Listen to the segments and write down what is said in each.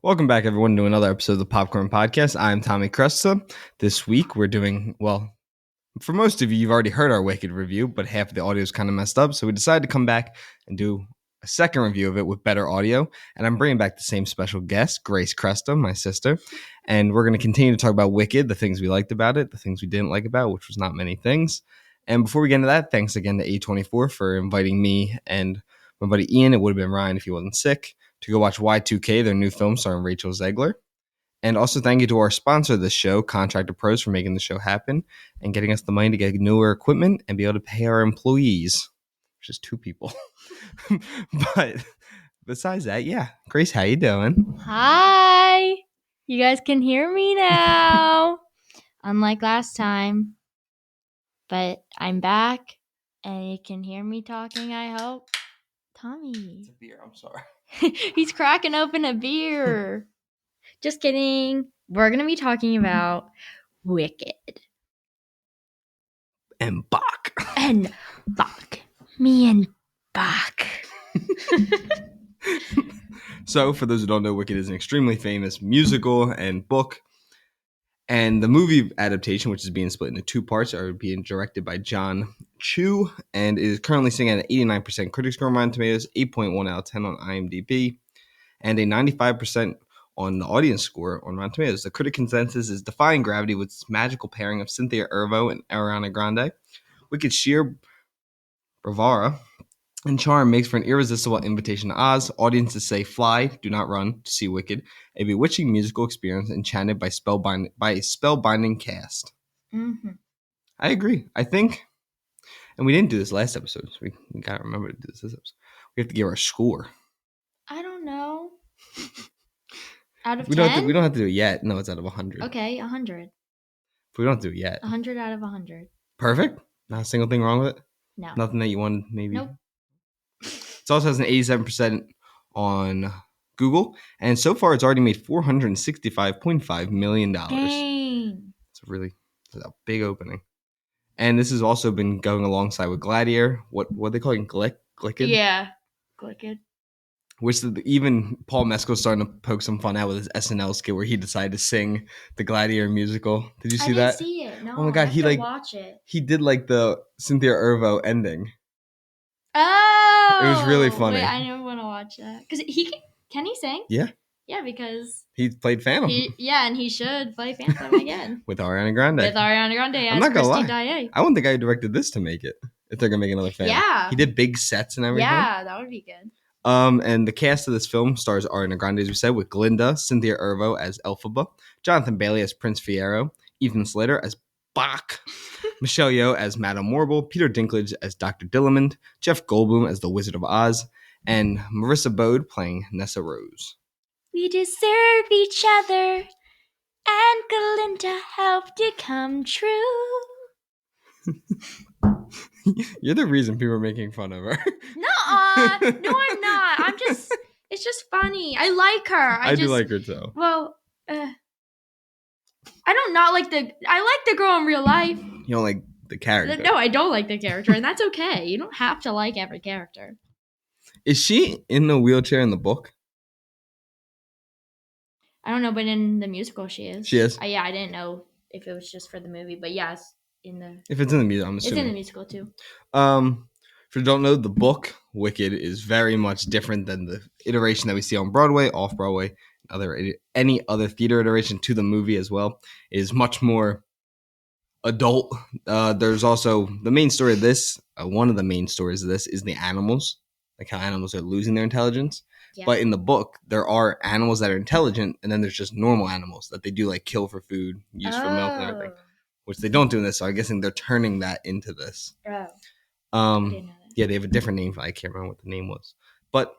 Welcome back, everyone, to another episode of the Popcorn Podcast. I'm Tommy Cresta. This week, we're doing, well, for most of you, you've already heard our Wicked review, but half of the audio is kind of messed up, so we decided to come back and do a second review of it with better audio, and I'm bringing back the same special guest, Grace Cresta, my sister, and we're going to continue to talk about Wicked, the things we liked about it, the things we didn't like about it, which was not many things. And before we get into that, thanks again to A24 for inviting me and my buddy Ian, it would have been Ryan if he wasn't sick, to go watch Y2K, their new film starring Rachel Zegler. And also thank you to our sponsor of this show, Contractor Pros, for making the show happen and getting us the money to get newer equipment and be able to pay our employees, which is 2 people. But besides that, yeah. Grace, how you doing? Hi. You guys can hear me now. Unlike last time. But I'm back and you can hear me talking, I hope. Tommy. It's a beer, I'm sorry. He's cracking open a beer. Just kidding. We're going to be talking about Wicked. And Bach. And Bach. Me and Bach. So, for those who don't know, Wicked is an extremely famous musical and book. And the movie adaptation, which is being split into 2 parts, are being directed by John Chu and is currently sitting at an 89% critic score on Rotten Tomatoes, 8.1 out of 10 on IMDb, and a 95% on the audience score on Rotten Tomatoes. The critic consensus is defying gravity with its magical pairing of Cynthia Erivo and Ariana Grande. Wicked's sheer bravura and charm makes for an irresistible invitation to Oz. Audiences say fly, do not run, to see Wicked, a bewitching musical experience enchanted by a spellbinding cast. Mm-hmm. I agree. I think, and we didn't do this last episode, so we got to remember to do this episode. We have to give our score. I don't know. Out of we 10? We don't have to do it yet. No, it's out of 100. Okay, 100. But we don't have to do it yet. 100 out of 100. Perfect? Not a single thing wrong with it? No. Nothing that you wanted, maybe? Nope. It also has an 87% on Google, and so far it's already made $465.5 million. Dang. It's a big opening. And this has also been going alongside with Gladiator. What are they calling Glicked? Yeah. Glicked. Which even Paul Mescal's starting to poke some fun out with his SNL skit where he decided to sing the Gladiator musical. Did you see that? I didn't see it. No. Oh my god, I have to watch it. He did the Cynthia Erivo ending. Oh, it was really funny. Wait, I never want to watch that because can he sing? Yeah. Yeah, because he played Phantom. And he should play Phantom again with Ariana Grande. I'm not gonna lie. Dye. I wouldn't think I directed this to make it. If they're gonna make another Phantom. Yeah. He did big sets and everything. Yeah, that would be good. And the cast of this film stars Ariana Grande, as we said, with Glinda, Cynthia Erivo as Elphaba, Jonathan Bailey as Prince Fiyero, Ethan Slater as Bach, Michelle Yeoh as Madame Morble, Peter Dinklage as Dr. Dillamond, Jeff Goldblum as the Wizard of Oz, and Marissa Bode playing Nessa Rose. We deserve each other, and Glinda helped it come true. You're the reason people are making fun of her. No, I'm not. It's just funny. I like her. I do like her too. Well, I don't not like I like the girl in real life. You don't like the character? No, I don't like the character, and that's okay. You don't have to like every character. Is she in the wheelchair in the book? I don't know, but in the musical she is. She is? Yeah, I didn't know if it was just for the movie, but yes, if it's in the musical, I'm assuming. It's in the musical too. If you don't know, the book, Wicked, is very much different than the iteration that we see on Broadway, off-Broadway, any other theater iteration to the movie as well. It is much more adult. There's also the main story of this, one of the main stories of this is the animals, like how animals are losing their intelligence. Yeah. But in the book, there are animals that are intelligent, and then there's just normal animals that they do kill for food, use for milk and everything, which they don't do in this. So I'm guessing they're turning that into this. Oh. Yeah, they have a different name. I can't remember what the name was. But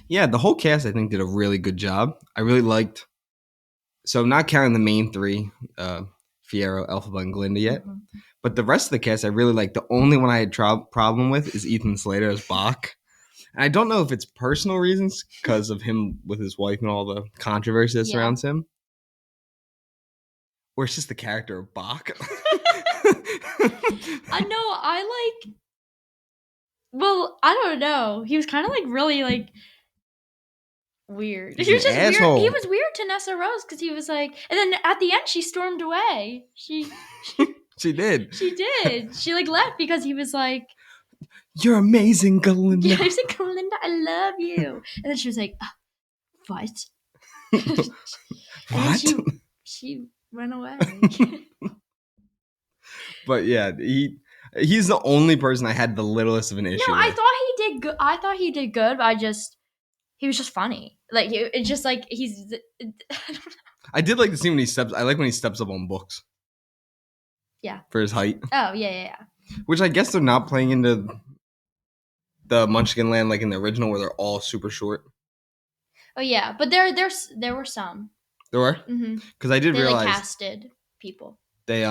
yeah, the whole cast, I think, did a really good job. I really liked, so not counting the main 3, Fiyero, Elphaba, and Glinda yet, but the rest of the cast I really liked. The only one I had problem with is Ethan Slater as Bach. And I don't know if it's personal reasons because of him with his wife and all the controversy that surrounds him, or it's just the character of Bach. I know. Well, I don't know. He was kind of really weird. He's He was an just weird. asshole. He was weird to Nessa Rose because he was like, and then at the end she stormed away. She did. She did. She like left because he was like, "You're amazing, Galinda." yeah, he was like, Galinda, I love you. And then she was like, what? And then she went away. But yeah, he's the only person I had the littlest of an issue No, with. I thought he did good. I thought he did good, but he was just funny. Like it's just like he's. I don't know. I did like the scene when he steps. I like when he steps up on books. Yeah. For his height. Oh yeah. Which I guess they're not playing into the Munchkin Land like in the original where they're all super short. Oh yeah, but there were some. There were? Mm-hmm. Because I did realize they casted people. They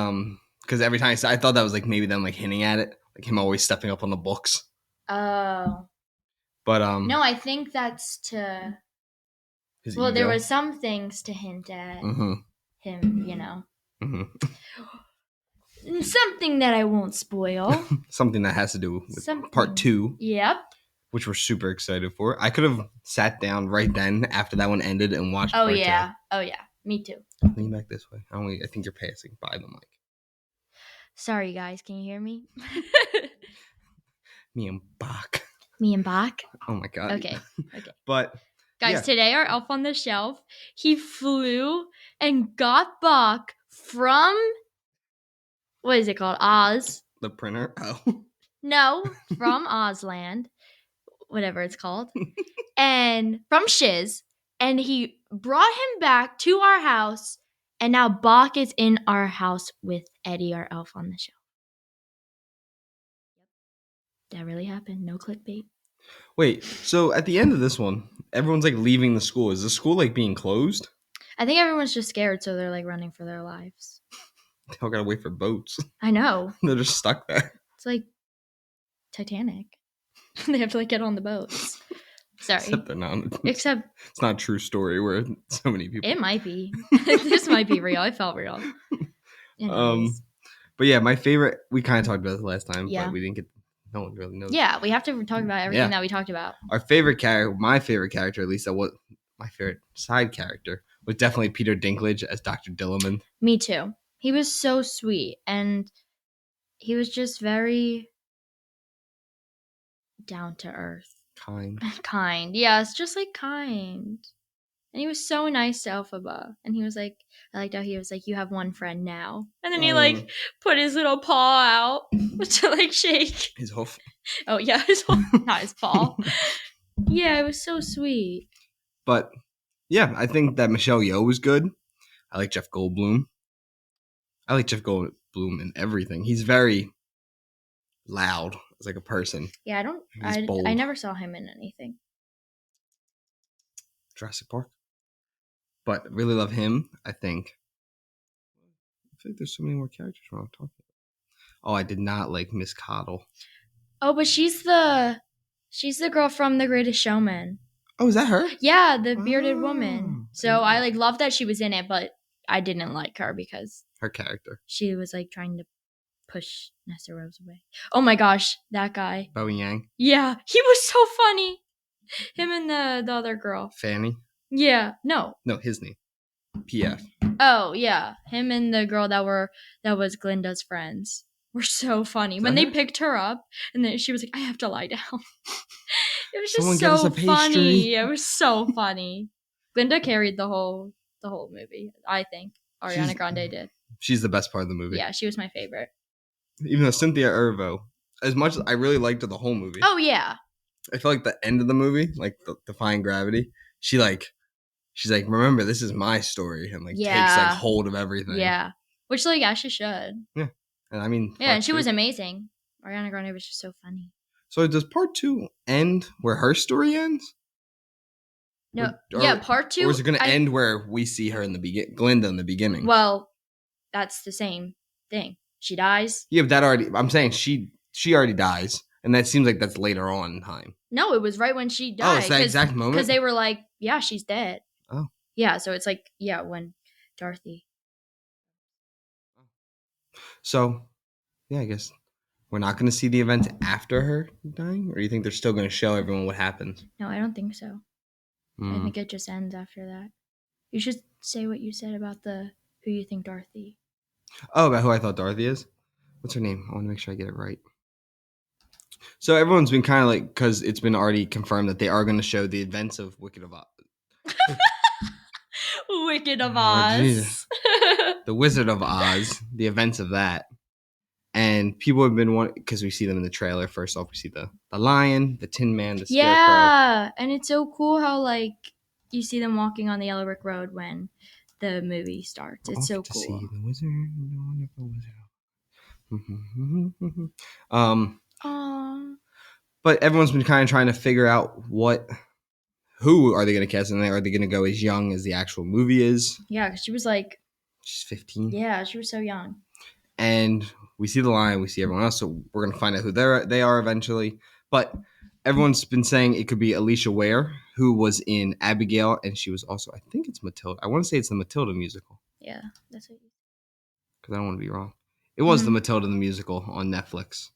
because every time I thought that was like maybe them like hinting at it, like him always stepping up on the books. Oh. But no, I think that's to. His well, ego. there was some things to hint at him, you know. Something that I won't spoil. Something that has to do with part 2. Yep. Which we're super excited for. I could have sat down right then after that one ended and watched part 2. Oh yeah. Me too. Lean back this way. I think you're passing by the mic. Sorry guys, can you hear me? Me and Bach. Me and Bach? Oh my god. Okay. But guys, today our elf on the shelf, he flew and got Bach from, what is it called? Oz. The printer? Oh. No, from Ozland, whatever it's called. And from Shiz. And he brought him back to our house. And now Bach is in our house with Eddie, our elf on the shelf. That really happened. No clickbait. Wait, so at the end of this one, everyone's like leaving the school. Is the school like being closed? I think everyone's just scared, so they're like running for their lives. They all gotta wait for boats. I know. They're just stuck there. It's like Titanic. They have to like get on the boats. Sorry. Except they're not. Except it's not a true story where so many people. It might be. This might be real. It felt real. Anyways. But yeah, my favorite. We kind of talked about this last time, Yeah. but we didn't get. No one really knows. Yeah, we have to talk about everything that we talked about. Our favorite character, my favorite character, at least that was my favorite side character, was definitely Peter Dinklage as Dr. Dillamond. Me too. He was so sweet, and he was just very down to earth. Kind. Yes, just like kind. And he was so nice to Elphaba. And he was like, I liked how he was like, you have one friend now. And then he like put his little paw out to like shake. His hoof. Oh yeah, his hoof, not his paw. Yeah, it was so sweet. But yeah, I think that Michelle Yeoh was good. I like Jeff Goldblum. I like Jeff Goldblum in everything. He's very loud as like a person. Yeah, I never saw him in anything. Jurassic Park. But really love him. I think there's so many more characters we're not talking about. Oh, I did not like Miss Coddle. Oh, but she's the girl from The Greatest Showman. Oh, is that her? Yeah, the bearded woman. So I like loved that she was in it, but I didn't like her because her character. She was like trying to push Nessa Rose away. Oh my gosh, that guy. Bowie Yang. Yeah, he was so funny. Him and the other girl. Fanny. Yeah, no, his name. PF. Oh yeah, him and the girl that was Glinda's friends were so funny when they picked her up, and then she was like, "I have to lie down." It was just so funny. It was so funny. Glinda carried the whole movie. I think Ariana Grande did. She's the best part of the movie. Yeah, she was my favorite. Even though Cynthia Erivo, as much as I really liked her the whole movie. Oh yeah. I feel like the end of the movie, like the Defying Gravity, she's like, remember, this is my story, and like takes like hold of everything. Yeah, which like Ashley should. Yeah, and I mean, yeah, and she was amazing. Ariana Grande was just so funny. So does part 2 end where her story ends? No, yeah, part 2. Or is it going to end where we see her in the Glinda in the beginning? Well, that's the same thing. She dies. Yeah, but I'm saying she already dies. And that seems like that's later on in time. No, it was right when she died. Oh, it's that exact moment? Because they were like, yeah, she's dead. Oh. Yeah, so it's like, yeah, when Dorothy. So, yeah, I guess we're not going to see the events after her dying? Or do you think they're still going to show everyone what happens? No, I don't think so. I think it just ends after that. You should say what you said about who you think Dorothy. Oh, about who I thought Dorothy is? What's her name? I want to make sure I get it right. So everyone's been kind of like, because it's been already confirmed that they are going to show the events of Wicked of Oz. Wicked of Oh, Oz. Jesus. The Wizard of Oz, the events of that. And people have been wanting, because we see them in the trailer. First off, we see the lion, the Tin Man, the Scarecrow. Yeah, and it's so cool how like you see them walking on the Yellow Brick Road when the movie starts. It's so cool. See the wizard, the wonderful wizard. Aww. But everyone's been kind of trying to figure out who are they going to cast, and are they going to go as young as the actual movie is? Yeah, because she's 15. Yeah, she was so young. And we see the lion, we see everyone else, so we're going to find out who they are eventually. But everyone's been saying it could be Alicia Ware, who was in Abigail, and she was also, I think it's Matilda. I want to say it's the Matilda musical. Yeah, that's what. Because I don't want to be wrong. It was the Matilda the musical on Netflix.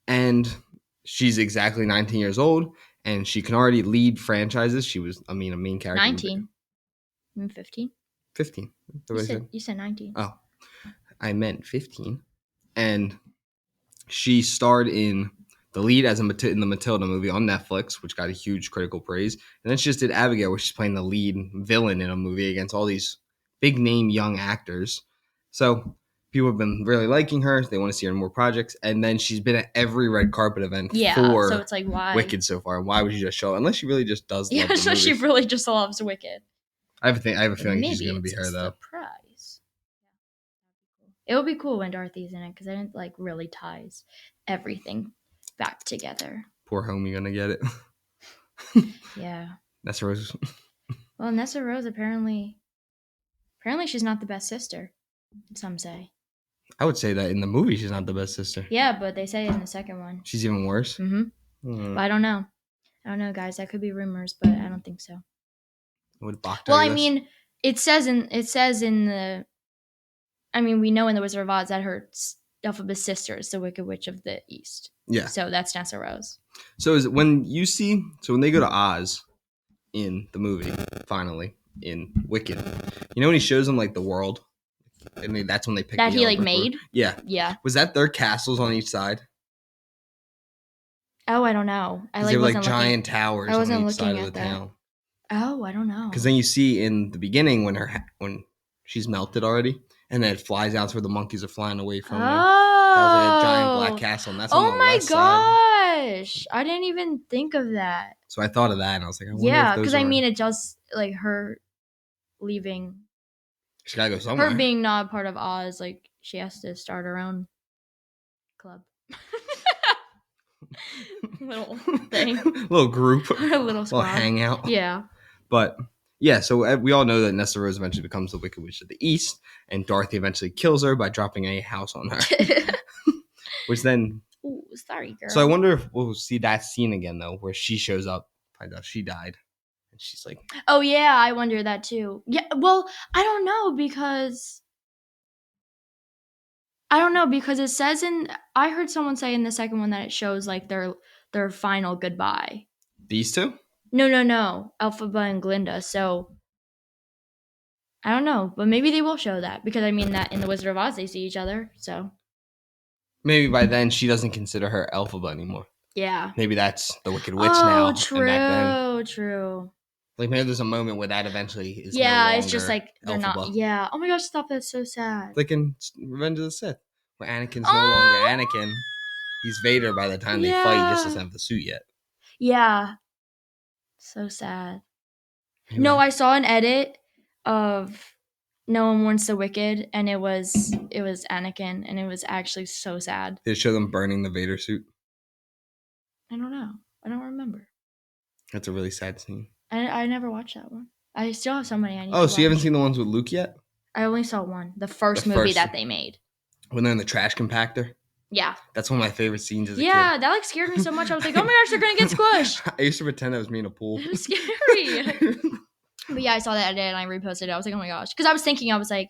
And she's exactly 19 years old, and she can already lead franchises. She was, a main character. 19. 15? 15. You said 19. Oh, I meant 15. And she starred in the lead in the Matilda movie on Netflix, which got a huge critical praise. And then she just did Abigail, where she's playing the lead villain in a movie against all these big name young actors. So people have been really liking her. They want to see her in more projects. And then she's been at every red carpet event for so it's like, why? Wicked so far. And why would you just show? Unless she really just does love the so movies. she really just loves Wicked. I have a feeling she's going to be her, though. Surprise. It would be cool when Dorothy's in it, because then it like really ties everything back together. Poor homie going to get it. Yeah. Nessa Rose. Well, Nessa Rose apparently she's not the best sister, some say. I would say that in the movie she's not the best sister. Yeah, but they say in the second one. She's even worse? Mm-hmm. But I don't know. Guys. That could be rumors, but I don't think so. Would Bach well, I mean, it says in the... I mean, we know in The Wizard of Oz that her Elphaba's sister is the Wicked Witch of the East. Yeah. So that's Nessa Rose. So is it when they go to Oz in the movie, finally, in Wicked, when he shows them like the world, and that's when they pick that he like made? Yeah. Yeah. Was that their castles on each side? Oh, I don't know. They were like giant towers on each side of the town. Oh, I don't know. Because then you see in the beginning when she's melted already, and then it flies out where the monkeys are flying away from her. That was like a giant black castle, and that's on the west side. Oh my gosh! I didn't even think of that. So I thought of that, and I was like, I wonder yeah, because it just like her leaving. She gotta go somewhere. Her being not part of Oz, like she has to start her own club. Little thing. Little group. A little squad. Little hangout. Yeah. But yeah, so we all know that Nessa Rose eventually becomes the Wicked Witch of the East, and Dorothy eventually kills her by dropping a house on her. Which then... Ooh, sorry, girl. So I wonder if we'll see that scene again, though, where she shows up, find out she died, and she's like... Oh, yeah, I wonder that, too. Yeah, well, I don't know, because it says I heard someone say in the second one that it shows, like, their final goodbye. These two? No. Elphaba and Glinda, so... I don't know, but maybe they will show that, because I mean that in The Wizard of Oz they see each other, so... Maybe by then she doesn't consider her Elphaba anymore. Yeah. Maybe that's the Wicked Witch now. Oh, true, and true. Like maybe there's a moment where that eventually is no longer it's just like they're Elphaba. not. Yeah. Oh my gosh, stop! That's so sad. Like in Revenge of the Sith, where Anakin's no longer Anakin. He's Vader by the time they fight. He just doesn't have the suit yet. Yeah. So sad. Anyway. No, I saw an edit of No One Warns the Wicked, and it was Anakin, and it was actually so sad. Did it show them burning the Vader suit? I don't know. I don't remember. That's a really sad scene. I never watched that one. I still have so many I need to watch. So you haven't seen the ones with Luke yet? I only saw one. The first movie that they made. When they're in the trash compactor? Yeah. That's one of my favorite scenes as a kid. Yeah, that like scared me so much. I was like, oh my gosh, they're going to get squished. I used to pretend I was me in a pool. It was scary. But yeah, I saw that edit and I reposted it. I was like, oh my gosh. Because I was like,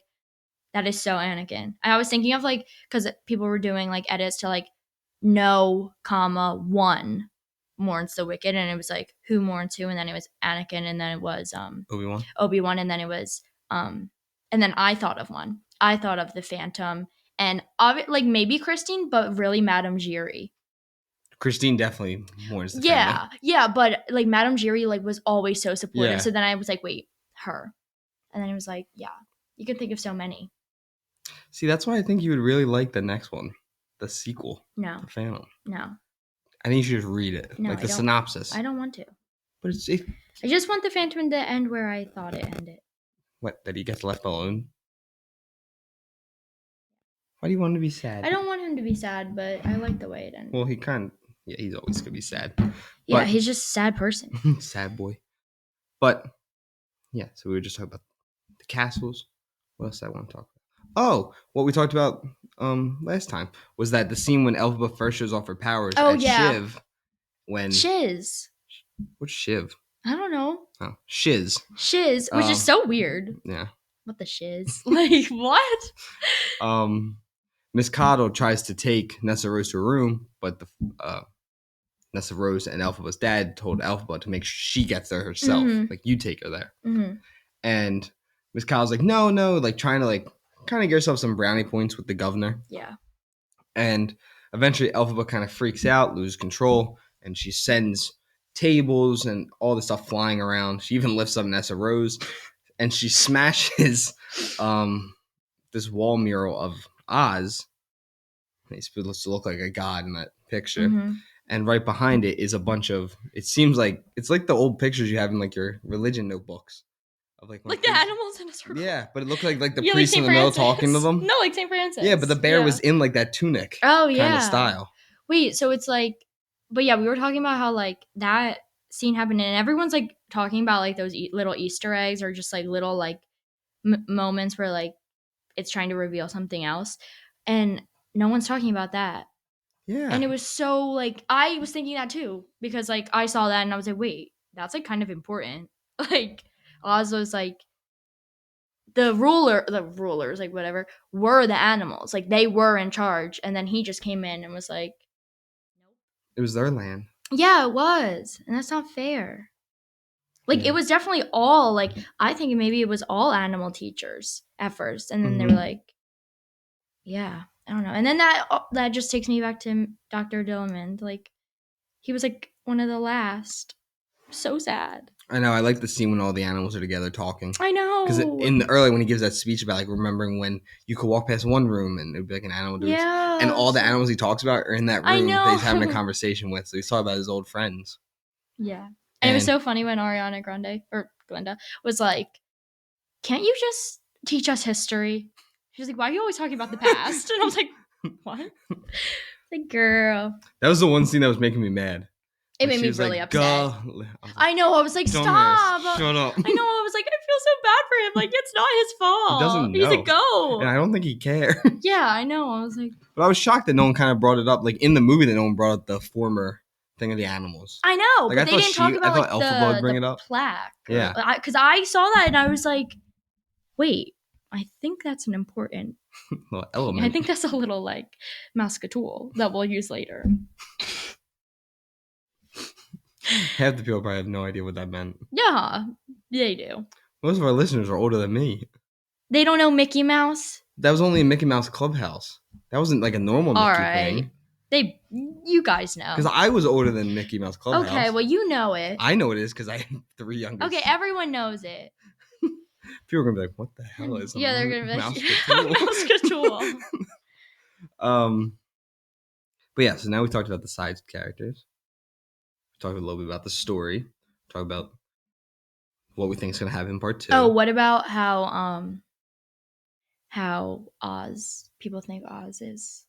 that is so Anakin. I was thinking of like, because people were doing like edits to like no, comma, 1 mourns the wicked, and it was like who mourns who, and then it was Anakin, and then it was Obi-Wan, and then it was and then I thought of one. I thought of the Phantom, and like maybe Christine, but really Madame Giry. Christine definitely mourns the family. Yeah, but like Madame Giry like was always so supportive. Yeah. So then I was like, wait, her, and then it was like, yeah, you can think of so many. See, that's why I think you would really like the next one, the sequel. No, The Phantom. no. I think you should just read it, No, like the I don't. synopsis. I don't want to. But it's I just want the Phantom to end where I thought it ended. what, that he gets left alone. Why do you want him to be sad? I don't want him to be sad, but I like the way it ended. Well, he's always gonna be sad. Yeah, he's just a sad person. Sad boy. But yeah, so we were just talking about the castles. What else did I want to talk about? Oh, what we talked about last time was that the scene when Elphaba first shows off her powers at Shiv. When Shiz. What's Shiv? I don't know. Oh, Shiz. Shiz, which is so weird. Yeah. What the shiz? Like what? Miss Coddle tries to take Nessa Rose to her room, but the Nessa Rose and Elphaba's dad told Elphaba to make sure she gets there herself. Like, you take her there. And Miss Coddle's like, no, like trying to like kind of get herself some brownie points with the governor. Yeah. And eventually Elphaba kind of freaks out, loses control, and she sends tables and all this stuff flying around. She even lifts up Nessa Rose, and she smashes this wall mural of Oz. He's supposed to look like a god in that picture. And right behind it is a bunch of, it seems like, it's like the old pictures you have in like your religion notebooks. Of like the animals in a circle. Yeah, but it looked like the priest in the middle talking to them. No, like St. Francis. Yeah, but the bear was in like that tunic. Oh, yeah. Kind of style. Wait, so it's like, but yeah, we were talking about how like that scene happened, and everyone's like talking about like those little Easter eggs or just like little like moments where like it's trying to reveal something else, and no one's talking about that. Yeah. And it was so like, I was thinking that too, because like I saw that and I was like, wait, that's like kind of important. Like Oz was like the rulers, like whatever, were the animals. Like they were in charge, and then he just came in and was like, nope. It was their land. Yeah, it was. And that's not fair. Like it was definitely all like, I think maybe it was all animal teachers at first, and then they were like, yeah, I don't know. And then that just takes me back to Dr. Dillamond. Like he was like one of the last. So sad. I know. I like the scene when all the animals are together talking. I know. Because in the early, when he gives that speech about like remembering when you could walk past one room and it would be like an animal doing and all the animals he talks about are in that room that he's having a conversation with. So he's talking about his old friends. Yeah. And it was so funny when Ariana Grande or Glenda was like, can't you just teach us history? She was like, why are you always talking about the past? And I was like, what? Like, girl. That was the one scene that was making me mad. It made me really upset. I know. I was like, stop. Shut up. I know. I was like, I feel so bad for him. Like, it's not his fault. He doesn't know. He's a goat. And I don't think he cared. Yeah, I know. I was like. But I was shocked that no one kind of brought it up. Like, in the movie, that no one brought up the former thing of the animals. I know. Like, but they didn't talk about like the plaque. Yeah. Because I saw that and I was like, wait, I think that's an important element. I think that's a little like mascatool that we'll use later. Half the people probably have no idea what that meant. Yeah, they do. Most of our listeners are older than me. They don't know Mickey Mouse? That was only a Mickey Mouse Clubhouse. That wasn't like a normal Mickey thing. You guys know. Because I was older than Mickey Mouse Clubhouse. Okay, well, you know it. I know it is because I have 3 younger. Okay, everyone knows it. People are going to be like, what the hell is yeah, they're going to be like, Mascatool. But yeah, so now we talked about the side characters. Talk a little bit about the story. Talk about what we think is going to happen in part 2. Oh, what about how Oz, people think Oz is?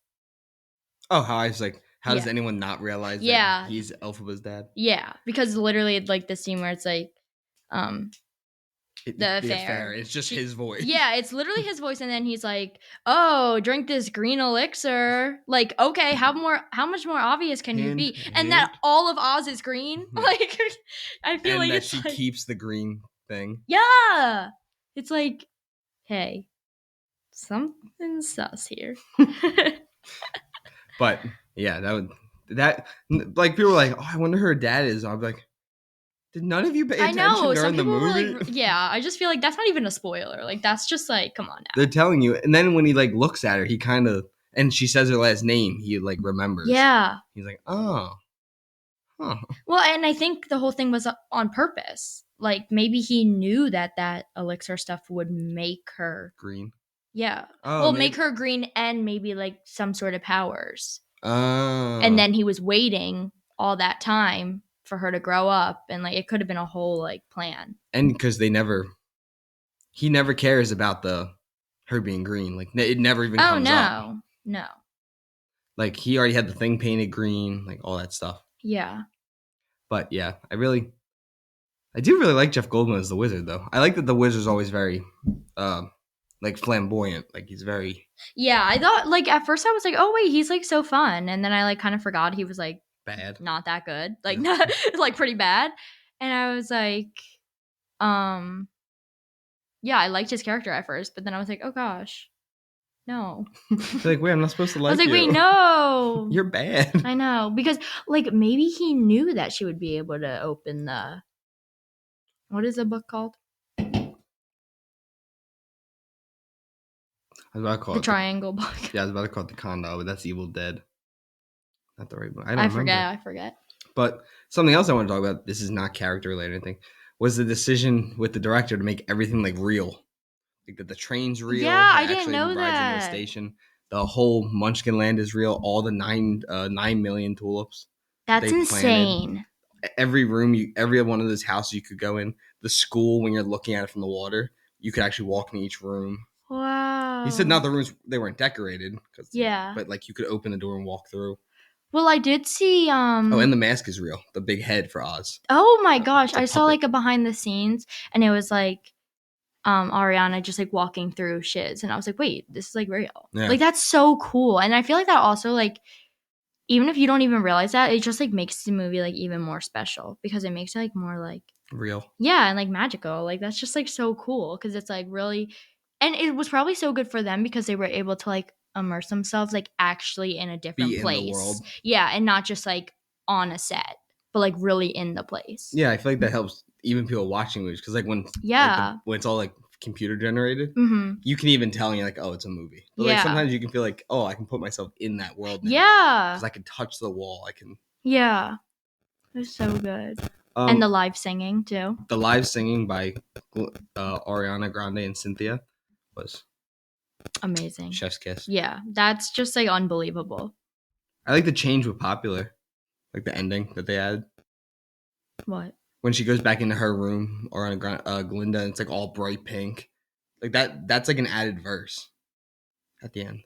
Oh, how I was like, how does anyone not realize that he's Elphaba's dad? Yeah, because literally like the scene where it's like, the affair. It's just his voice. Yeah, it's literally his voice, and then he's like, "Oh, drink this green elixir." Like, okay, how much more obvious can you be? And that all of Oz is green. Like, I feel like that she keeps the green thing. Yeah, it's like, hey, something's sus here. But yeah, that, like, people were like, oh, I wonder who her dad is. I'm like, did none of you pay attention during some the people movie? were like, yeah, I just feel like that's not even a spoiler. Like, that's just like, come on now. They're telling you. And then when he, like, looks at her, he kind of, and she says her last name, he, like, remembers. Yeah. He's like, oh. Huh. Well, and I think the whole thing was on purpose. Like, maybe he knew that elixir stuff would make her Green. Yeah. Oh, well, maybe. make her green and maybe like some sort of powers. Oh. And then he was waiting all that time for her to grow up, and like it could have been a whole like plan. And because he never cares about her being green. Like, it never even comes up. No. Like, he already had the thing painted green, like all that stuff. Yeah. But yeah, I do really like Jeff Goldblum as the wizard, though. I like that the wizard's always very, like, flamboyant. Like, he's very... Yeah, I thought, like, at first I was like, oh, wait, he's, like, so fun. And then I, like, kind of forgot he was, like... bad. Not that good. Like, not, like, pretty bad. And I was like, yeah, I liked his character at first. But then I was like, oh, gosh. No. Like, wait, I'm not supposed to like you. I was like, wait, no. You're bad. I know. Because, like, maybe he knew that she would be able to open the... What is the book called? I was about to call the it triangle book. Yeah, I was about to call it the Condo, but that's Evil Dead. Not the right book. I forget. But something else I want to talk about, this is not character related or anything, was the decision with the director to make everything like real. Like that the train's real. Yeah, I didn't know that. In the station. The whole Munchkin Land is real. All the 9 million tulips. That's insane. Every room, every one of those houses you could go in. The school, when you're looking at it from the water, you could actually walk in each room. Wow. He said not the rooms, they weren't decorated. Yeah. But like you could open the door and walk through. Well, I did see Oh, and the mask is real. The big head for Oz. Oh my gosh. I saw like a behind the scenes and it was like Ariana just like walking through shiz and I was like, wait, this is like real. Yeah. Like that's so cool. And I feel like that also like even if you don't even realize that, it just like makes the movie like even more special because it makes it like more like real. Yeah, and like magical. Like that's just like so cool because it's like really and it was probably so good for them because they were able to like immerse themselves like actually in a different place. In the world. Yeah, and not just like on a set, but like really in the place. Yeah, I feel like that helps even people watching movies because like when when it's all like computer generated, you can even tell and you're like, oh, it's a movie. But like sometimes you can feel like, oh, I can put myself in that world now. Yeah, because I can touch the wall. I can. Yeah, it was so good. And the live singing too. The live singing by Ariana Grande and Cynthia was amazing. Chef's kiss. Yeah, that's just like unbelievable. I like the change with Popular, like the ending that they added. What? When she goes back into her room or on Glinda, and it's like all bright pink, like that. That's like an added verse at the end.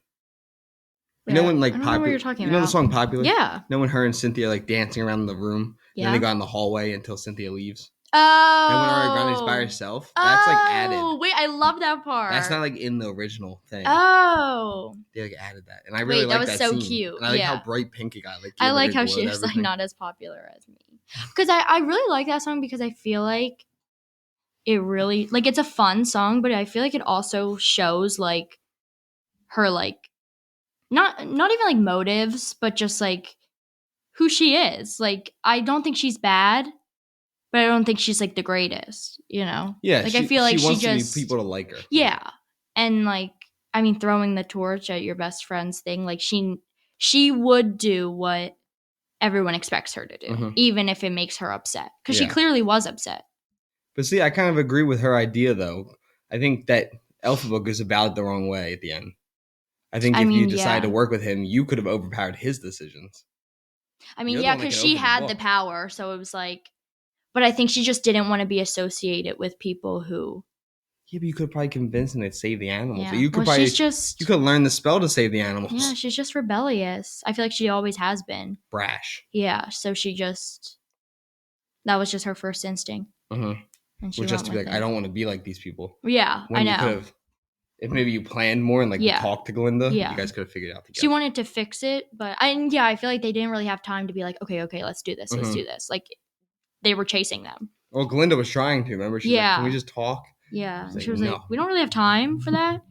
You know when like I don't know what you're talking about. You know the song Popular? Yeah. You know when her and Cynthia are like dancing around the room, and then they go in the hallway until Cynthia leaves. Oh. Then when Ariana Grande's by herself, that's like added. Oh, wait, I love that part. That's not like in the original thing. Oh. They like added that, and I really like that. That was so scene. cute. And I like how bright pink it got. Like I like how she was like not as popular as me. Because I really like that song because I feel like it really like it's a fun song, but I feel like it also shows like her like not even like motives, but just like who she is. Like I don't think she's bad, but I don't think she's like the greatest, you know? Yeah. Like I feel like she just people to like her. Yeah. And like I mean throwing the torch at your best friend's thing, like she would do what everyone expects her to do, even if it makes her upset. Because she clearly was upset. But see, I kind of agree with her idea, though. I think that Elphaba goes about it the wrong way at the end. I think if you decide to work with him, you could have overpowered his decisions. I mean, yeah, because she had the power, so it was like... But I think she just didn't want to be associated with people who... Yeah, but you could probably convince him to save the animals. Yeah. You could you could learn the spell to save the animals. Yeah, she's just rebellious. I feel like she always has been. Brash. Yeah, so she just... That was just her first instinct. And she was just to be like, I don't want to be like these people. Yeah, I know. If maybe you planned more and like talked to Glinda, you guys could have figured it out together. She wanted to fix it, but I feel like they didn't really have time to be like, okay, let's do this, let's do this. Like, they were chasing them. Well, Glinda was trying to, remember? She's like, can we just talk? Yeah, she was like, we don't really have time for that.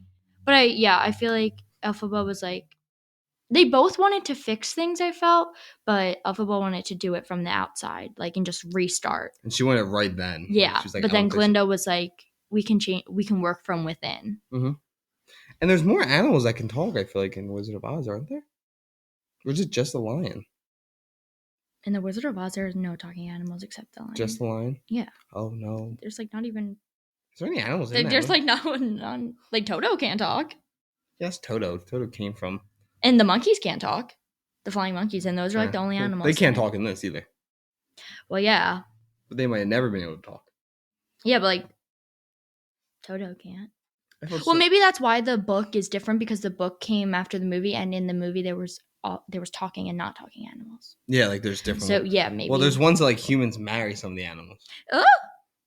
But I feel like Elphaba was like, they both wanted to fix things, I felt, but Elphaba wanted to do it from the outside, like, and just restart. And she wanted it right then. Yeah, She was like, but I don't then think so. Glinda was like, we can work from within. Mm-hmm. And there's more animals that can talk, I feel like, in Wizard of Oz, aren't there? Or is it just the lion? In the Wizard of Oz, there's no talking animals except the lion. Just the lion? Yeah. Oh, no. There's like not even... Is there any animals in there? There's like none. Like Toto can't talk. Yes, Toto. Toto came from... And the monkeys can't talk. The flying monkeys, and those are like the only animals. They can't talk in this either. Well, yeah. But they might have never been able to talk. Yeah, but like Toto can't. Well, maybe that's why the book is different, because the book came after the movie, and in the movie there was talking and not talking animals. Yeah, like there's different. So yeah, maybe. Well, there's ones that like humans marry some of the animals. Oh.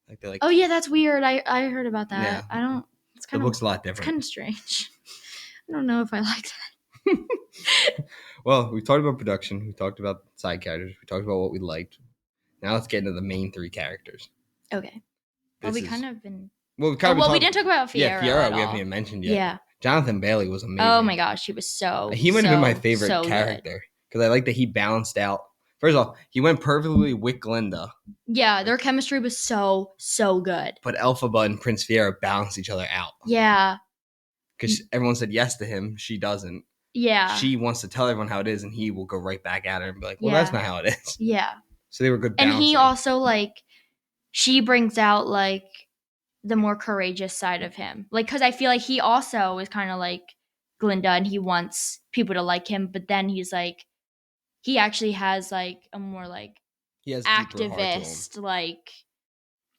Like they're like. Oh yeah, that's weird. I heard about that. Yeah. I don't. It's kind the of. book's a lot different. It's kind of strange. I don't know if I like that. Well, we talked about production. We talked about side characters. We talked about what we liked. Now let's get into the main three characters. Okay. Well, we kind of been. Well, we didn't talk about Fiera. Yeah, Fiera we haven't even mentioned yet. Yeah. Jonathan Bailey was amazing. Oh my gosh, he was so. He might have been my favorite character because I like that he balanced out. First of all, he went perfectly with Glinda. Yeah, their chemistry was so good. But Elphaba and Prince Fiera balanced each other out. Yeah. Because everyone said yes to him, she doesn't. Yeah. She wants to tell everyone how it is, and he will go right back at her and be like, well, that's not how it is. Yeah. So they were good balancing. And he also, like, she brings out, like, the more courageous side of him. Like, because I feel like he also is kind of like Glinda, and he wants people to like him, but then he's like, he actually has, like, a more, like, he has activist, like,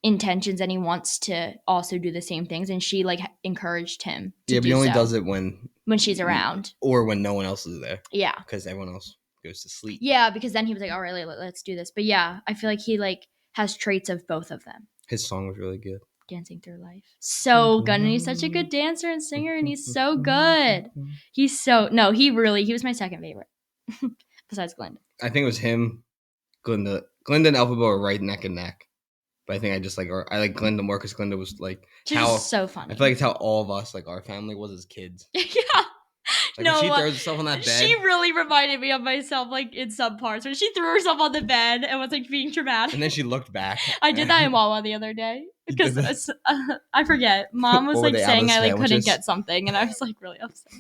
intentions, and he wants to also do the same things, and she, like, encouraged him to but he only does it when she's around. Or when no one else is there. Yeah. Because everyone else goes to sleep. Yeah, because then he was like, all right, let's do this. But yeah, I feel like he, like, has traits of both of them. His song was really good. Dancing Through Life. So good. And he's such a good dancer and singer, and he's so good. He was my second favorite. Besides Glinda. I think it was him, Glinda. Glinda and Elphaba were right neck and neck. But I think I like Glinda more because Glinda was like She's so funny. I feel like it's how all of us, like our family was as kids. Yeah. Like when she throws herself on that bed. She really reminded me of myself, like, in some parts. When she threw herself on the bed and was, like, being dramatic. And then she looked back. I did that in Wawa the other day. Because I forget. Mom was, like, saying I, like, couldn't get something. And I was, like, really upset.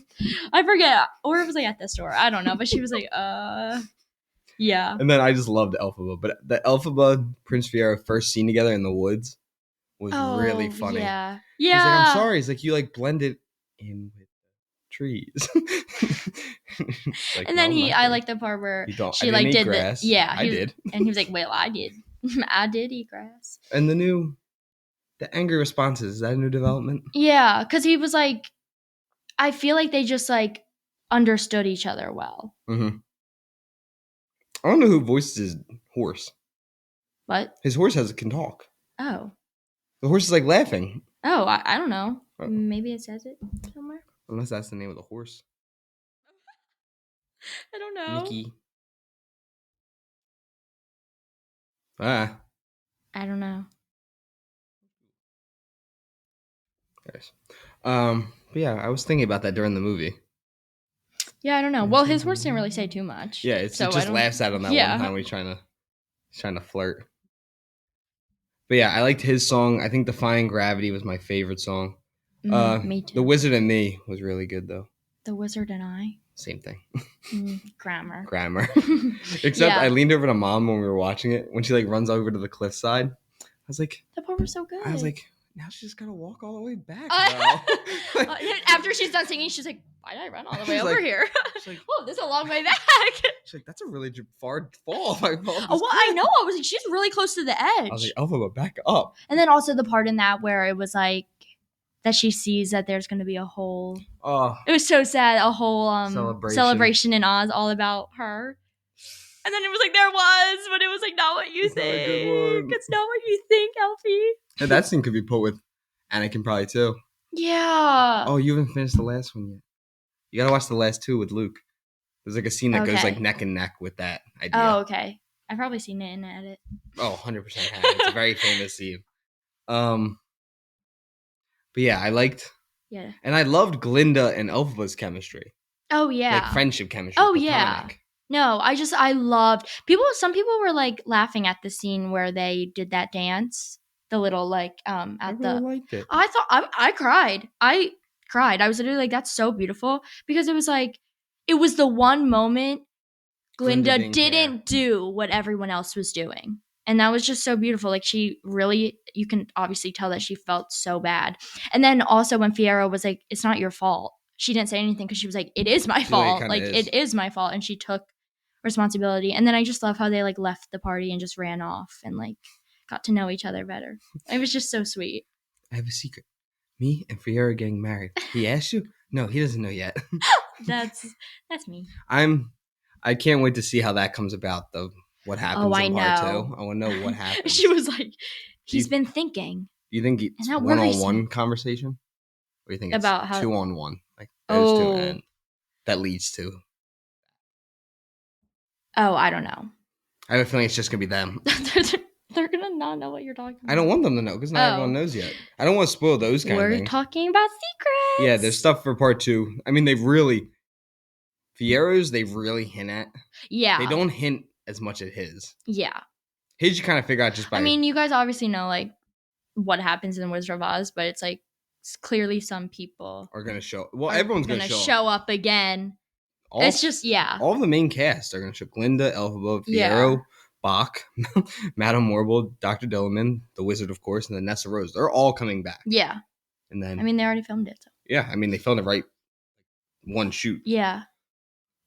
I forget. Or it was, like, at the store. I don't know. But she was, like, yeah. And then I just loved Elphaba. But the Elphaba, Prince Fiera first scene together in the woods was really funny. Yeah. He's like, I'm sorry. He's like, you, like, blended in with trees. Like, and then I like the part where she like did grass. I did. And he was like, well, I did. I did eat grass. And the angry responses, is that a new development? Yeah, because he was like, I feel like they just like understood each other well. Mm-hmm. I don't know who voices his horse. What? His horse can talk. Oh. The horse is like laughing. Oh, I don't know. Oh. Maybe it says it somewhere. Unless that's the name of the horse. I don't know. Mickey. I don't know. Yes. But yeah, I was thinking about that during the movie. Yeah, I don't know. Well, his horse didn't really say too much. Yeah, it just laughs at him that one time when he's trying to flirt. But yeah, I liked his song. I think Defying Gravity was my favorite song. Me too. The Wizard and Me was really good though. The Wizard and I? Same thing. Grammar. Except I leaned over to Mom when we were watching it. When she like runs over to the cliffside. I was like... That part was so good. I was like, now she's just gotta walk all the way back. After she's done singing, she's like, why did I run all the way over here? She's like, whoa, this is a long way back. She's like, that's a really far fall. I know. I was like, she's really close to the edge. I was like, Elphaba, back up. And then also the part in that where it was like, that she sees that there's going to be a whole... Oh. It was so sad. A whole celebration in Oz all about her. And then it was like, there was, but it was like, not what you think. It's not what you think, Elfie. And that scene could be put with Anakin probably too. Yeah. Oh, you haven't finished the last one yet. You got to watch the last two with Luke. There's like a scene that goes like neck and neck with that idea. Oh, okay. I've probably seen it in an edit. Oh, 100% have. It's a very famous scene. But yeah, I liked... Yeah. And I loved Glinda and Elphaba's chemistry. Oh yeah. Like friendship chemistry. Oh platonic. yeah. No, I loved some people were like laughing at the scene where they did that dance. The little like I really liked it. I cried. I cried. I was literally like, that's so beautiful, because it was like, it was the one moment Glinda didn't do what everyone else was doing. And that was just so beautiful. Like, she really, you can obviously tell that she felt so bad. And then also when Fiero was like, it's not your fault, she didn't say anything because she was like, it is my fault. Like, it is my fault. And she took responsibility. And then I just love how they like left the party and just ran off and like got to know each other better. It was just so sweet. I have a secret. Me and Fiero are getting married. He asked you? No, he doesn't know yet. That's me. I can't wait to see how that comes about, though. What happens in part 2. I want to know what happens. She was like, he's been thinking. Do you think it's one-on-one conversation? Or do you think it's about 2-on-1? Like those two, and that leads to... Oh, I don't know. I have a feeling it's just going to be them. They're going to not know what you're talking about. I don't want them to know, because not everyone knows yet. I don't want to spoil those kind of things. We're talking about secrets. Yeah, there's stuff for part 2. I mean, they've really hint at. Yeah. They don't hint as much at his. Yeah. His you kind of figure out just by... I mean, you guys obviously know, like, what happens in Wizard of Oz, but it's like, clearly some people are going to show... Well, everyone's going to show up again. It's just, yeah. All the main cast are going to show. Glinda, Elphaba, Fiero, Bach, Madame Morble, Dr. Dilliman, the Wizard, of course, and then Nessa Rose. They're all coming back. Yeah. And then... I mean, they already filmed it. So. Yeah, I mean, they filmed it right one shoot. Yeah.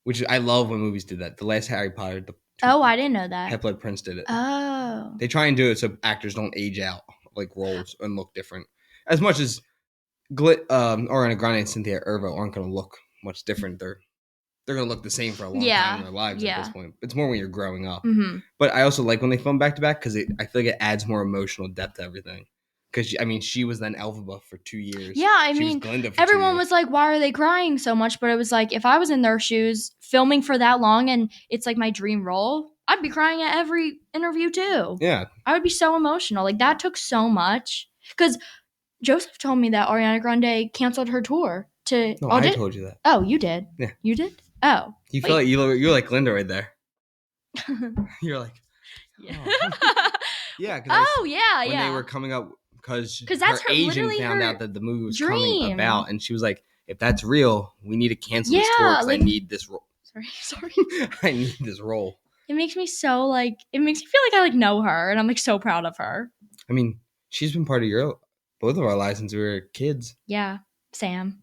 Which I love when movies did that. The last Harry Potter... I didn't know that. Half-Blood Prince did it. Oh. They try and do it so actors don't age out, like roles, and look different. As much as Ariana Grande and Cynthia Erivo aren't going to look much different. They're going to look the same for a long time in their lives at this point. It's more when you're growing up. Mm-hmm. But I also like when they film back-to-back because I feel like it adds more emotional depth to everything. Because, I mean, she was then Elphaba for 2 years. Yeah, I mean, everyone was like, why are they crying so much? But it was like, if I was in their shoes filming for that long and it's like my dream role, I'd be crying at every interview too. Yeah. I would be so emotional. Like, that took so much. Because Joseph told me that Ariana Grande canceled her tour to audition. I told you that. Oh, you did? Yeah. You did? Oh. You feel like you're like Glinda right there. You're like, oh. Yeah. When they were coming up, because that's her agent found out that the movie was coming about, and she was like, if that's real, we need to cancel this tour because I need this role. Sorry. I need this role. It makes me so like, it makes me feel like I like know her, and I'm like so proud of her. I mean, she's been part of both of our lives since we were kids. Yeah. Sam.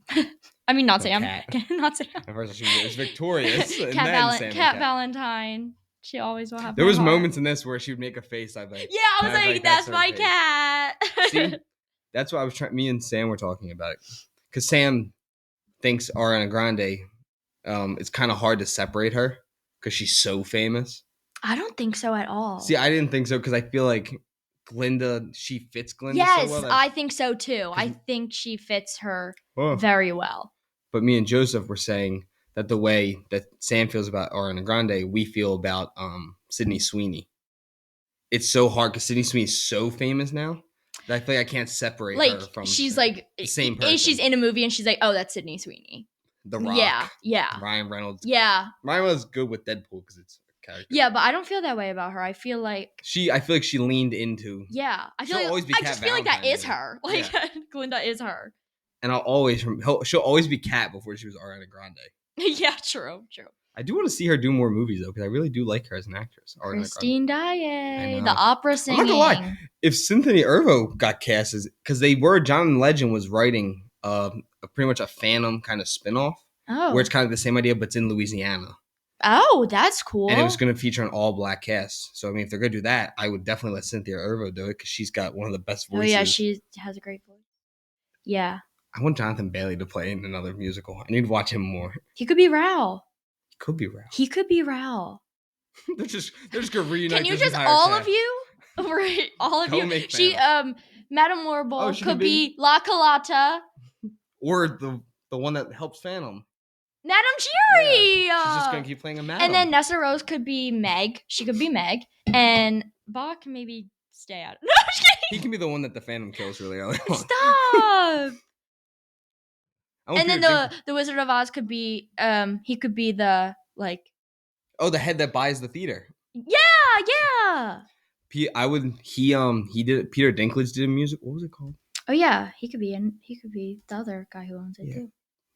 I mean, not Sam. Not Sam. At first she was victorious. Cat Valentine. She always will have. There was moments in this where she would make a face. I'd like, yeah, I was like, that's my cat. See, that's what I was trying. Me and Sam were talking about it because Sam thinks Ariana Grande. It's kind of hard to separate her because she's so famous. I don't think so at all. See, I didn't think so because I feel like Glinda, she fits Glinda so well. Yes, I think so too. I think she fits her very well. But me and Joseph were saying that the way that Sam feels about Ariana Grande, we feel about Sydney Sweeney. It's so hard because Sydney Sweeney is so famous now that I feel like I can't separate her from she's like the same person. She's in a movie and she's like, oh, that's Sydney Sweeney. The Rock. Yeah. Ryan Reynolds. Yeah. Ryan was good with Deadpool because it's a character. Yeah, but I don't feel that way about her. I feel like she leaned into. Yeah, I feel like that is her. Like Glinda is her. And she'll always be Kat before she was Ariana Grande. Yeah, true. I do want to see her do more movies though, because I really do like her as an actress. Christine Daae, the opera singing. I'm not gonna lie. If Cynthia Erivo got cast because John Legend was writing pretty much a Phantom kind of spinoff, where it's kind of the same idea but it's in Louisiana. Oh, that's cool. And it was going to feature an all-black cast. So I mean, if they're going to do that, I would definitely let Cynthia Erivo do it because she's got one of the best voices. Oh yeah, she has a great voice. Yeah. I want Jonathan Bailey to play in another musical. I need to watch him more. He could be Raoul. He could be Raoul. they're just gonna reunite. Can you just all cast. Of you? Right, all of you. She Madame Morble could be La Colata. Or the one that helps Phantom. Madame Cheery. Yeah. She's just gonna keep playing a Madame. And then Nessa Rose could be Meg. She could be Meg. And Bach can maybe stay out. No, I'm just kidding. He can be the one that the Phantom kills really early on. Stop. And then the Wizard of Oz could be he could be the like. Oh, the head that buys the theater. Yeah. He did Peter Dinklage did a music. What was it called? Oh yeah, he could be the other guy who owns it too.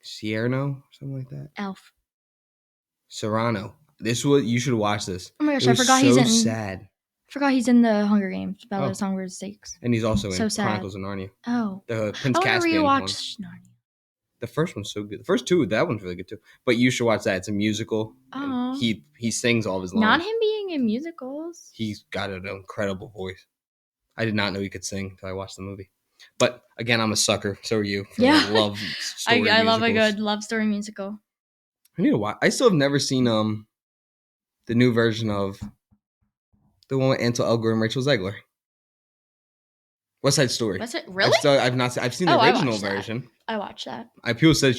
Cierno, something like that. Elf. Serrano. You should watch this. Oh my gosh, I forgot he's sad. Forgot he's in the Hunger Games, Ballad of Songbirds and Snakes. And he's also in sad. Chronicles of Narnia. Oh. The Prince Caspian one. Narnia. The first one's so good. The first two, that one's really good too. But you should watch that. It's a musical. Oh. He sings all of his lines. Not him being in musicals. He's got an incredible voice. I did not know he could sing until I watched the movie. But again, I'm a sucker. So are you. Yeah. Love story I love a good love story musical. I need to watch. I still have never seen the new version of the one with Ansel Elgort and Rachel Zegler. West Side Story. What's it? Really? I've not seen. I've seen the original version. I watched that. People said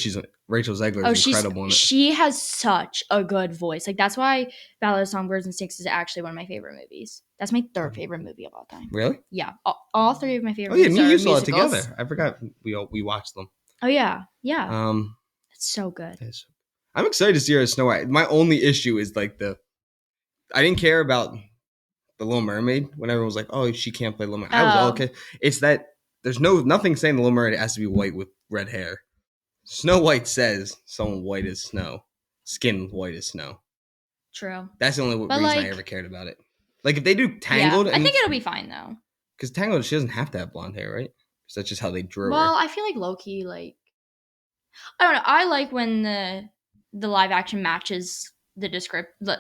Rachel Zegler is incredible in it. She has such a good voice. Like that's why Ballad of Songbirds and Snakes is actually one of my favorite movies. That's my third favorite movie of all time. Really? Yeah. All three of my favorite movies. Oh yeah, me and you saw it together. I forgot we watched them. Oh yeah. Yeah. It's so good. I'm excited to see her as Snow White. My only issue is like I didn't care about the Little Mermaid when everyone was like, "Oh, she can't play Little Mermaid." I was okay. It's that there's nothing saying the Little Mermaid has to be white with red hair. Snow White says someone white as snow, skin white as snow. True. That's the only reason I ever cared about it. Like if they do Tangled, I think it'll be fine though. Because Tangled, she doesn't have to have blonde hair, right? So that's just how they drew her. Well, I feel like Loki, like I don't know. I like when the live action matches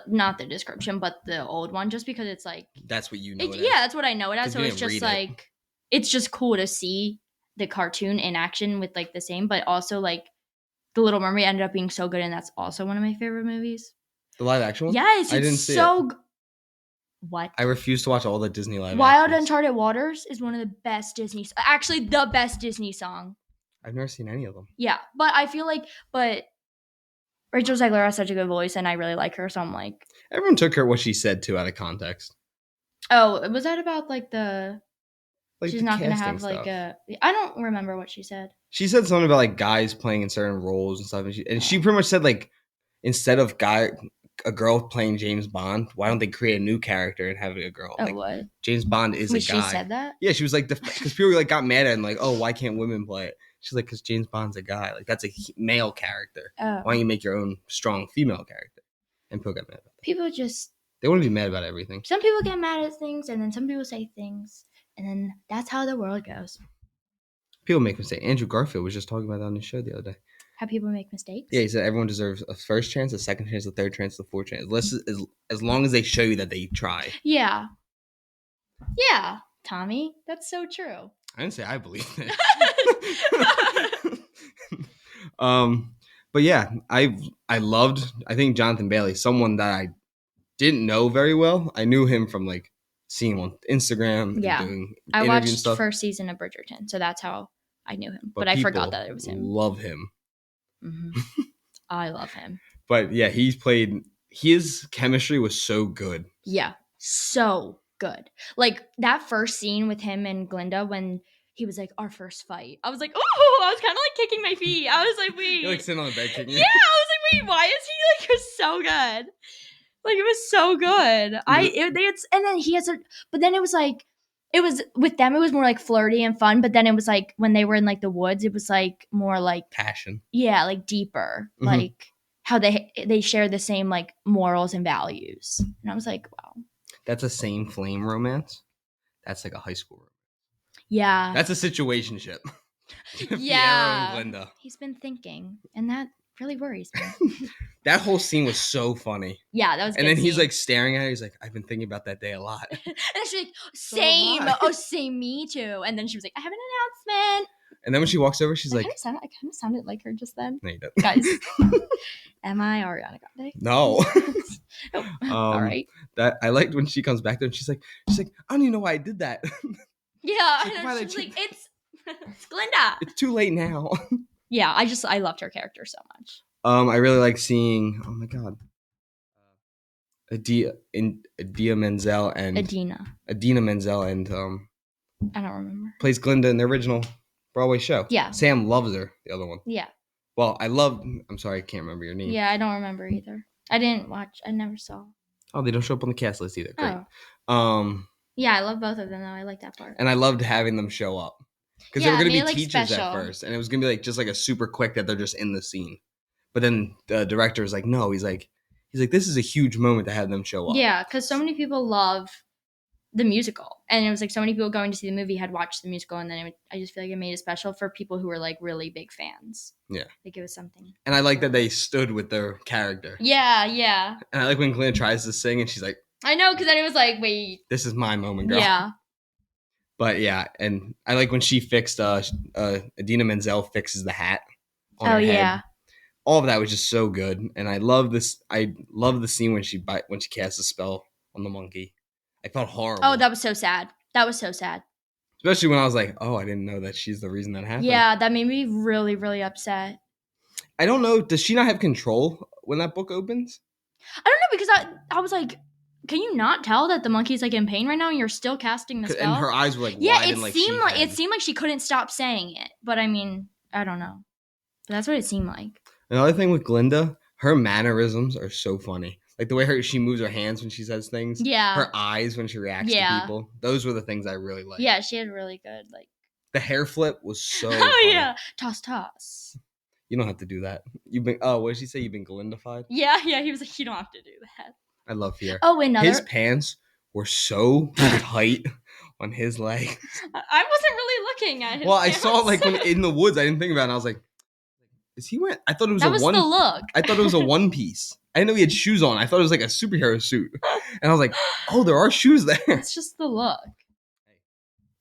not the description, but the old one, just because it's like that's what you know. That's what I know it as. So it's just like it's just cool to see the cartoon in action with like the same, but also like the Little Mermaid ended up being so good, and that's also one of my favorite movies. The live action one? Yes, I didn't see it. What? I refuse to watch all the Disney live Wild Uncharted Waters is one of the best Disney, actually the best Disney song. I've never seen any of them. Yeah, but I feel like, Rachel Zegler has such a good voice, and I really like her, so I'm like... Everyone took what she said, too, out of context. Oh, was that about, like, she's not going to have, stuff. like, I don't remember what she said. She said something about, like, guys playing in certain roles and stuff, and she pretty much said, like, instead of a girl playing James Bond, why don't they create a new character and have it a girl? Oh, like, what? James Bond is a guy. She said that? Yeah, she was like, because people like got mad at him, like, oh, why can't women play it? She's like, because James Bond's a guy. Like, that's a male character. Oh. Why don't you make your own strong female character? And people get mad about that. People just... They want to be mad about everything. Some people get mad at things, and then some people say things, and then that's how the world goes. People make mistakes. Andrew Garfield was just talking about that on the show the other day. How people make mistakes? Yeah, he said everyone deserves a first chance, a second chance, a third chance, a fourth chance. As long as they show you that they try. Yeah. Yeah, Tommy. That's so true. I didn't say I believe it. But yeah, I think Jonathan Bailey, someone that I didn't know very well. I knew him from like seeing him on Instagram. Yeah. And doing I watched the first season of Bridgerton, so that's how I knew him. But I forgot that it was him. Love him. Mm-hmm. I love him. But yeah, his chemistry was so good. Yeah, so good. Like that first scene with him and Glinda when he was like, our first fight. I was like, oh, I was kind of like kicking my feet. I was like, wait. You're like sitting on the bed kicking. Yeah, I was like, wait, why is he like, you're so good. Like it was so good. And then he has but then it was like, it was with them, it was more like flirty and fun. But then it was like when they were in like the woods, it was like more like passion. Yeah, like deeper. Mm-hmm. Like how they share the same like morals and values. And I was like, wow. That's a same flame romance. That's like a high school romance. Yeah. That's a situationship. Yeah. Piero and Glinda. He's been thinking, and that really worries me. That whole scene was so funny. Yeah, that was. And then he's like staring at her. He's like, "I've been thinking about that day a lot." And she's like, "Same, same, me too." And then she was like, "I have an announcement." And then when she walks over, she's like, I kind of sounded like her just then. No, you don't. Guys, am I Ariana Grande? No. All right. That I liked when she comes back there and she's like, I don't even know why I did that. Yeah, she's like, it's Glinda. It's too late now. Yeah, I loved her character so much. I really like seeing. Oh my god, Idina Menzel and I don't remember. Plays Glinda in the original Broadway show. Yeah, Sam loves her. The other one. Yeah, Well, I'm sorry, I can't remember your name. Yeah, I don't remember either. I didn't watch. I never saw. Oh, they don't show up on the cast list either. Great. Oh. Yeah, I love both of them though. I like that part. And I loved having them show up. Because Yeah, they were going made to it, be like, teachers special. at first. And it was going to be like just like a super quick that they're just in the scene. But then the director was like, no, he's like, this is a huge moment to have them show up. Yeah, because so many people love the musical, and it was like so many people going to see the movie had watched the musical, and then I just feel like it made it special for people who were like really big fans. Yeah, like it was something. And I like that they stood with their character. Yeah. And I like when Glenn tries to sing, and she's like, I know, because then it was like, wait, this is my moment, girl. Yeah. But yeah, and I like when she fixed Idina Menzel fixes the hat on her head. Yeah. All of that was just so good, and I love this. I love the scene when she casts a spell on the monkey. I felt horrible. Oh, that was so sad. Especially when I was like, oh, I didn't know that she's the reason that happened. Yeah, that made me really, really upset. I don't know. Does she not have control when that book opens? I don't know, because I was like, can you not tell that the monkey's like in pain right now and you're still casting the spell? And her eyes were like yeah, wide. It seemed like she couldn't stop saying it. But I mean, I don't know. But that's what it seemed like. Another thing with Glinda, her mannerisms are so funny. Like the way she moves her hands when she says things. Yeah. Her eyes when she reacts to people. Those were the things I really liked. Yeah, she had really good like. The hair flip was so. Oh funny. Yeah, toss. You don't have to do that. You've been. Oh, what did she say? You've been Glindified? Yeah. He was like, you don't have to do that. I love Fear. Oh, another. His pants were so tight on his legs. I wasn't really looking at his. Well, pants. I saw it like when in the woods. I didn't think about it. And I was like, is he wearing? I thought it was that was one. the look. I thought it was a one piece. I didn't know he had shoes on. I thought it was like a superhero suit. And I was like, oh, there are shoes there. It's just the look.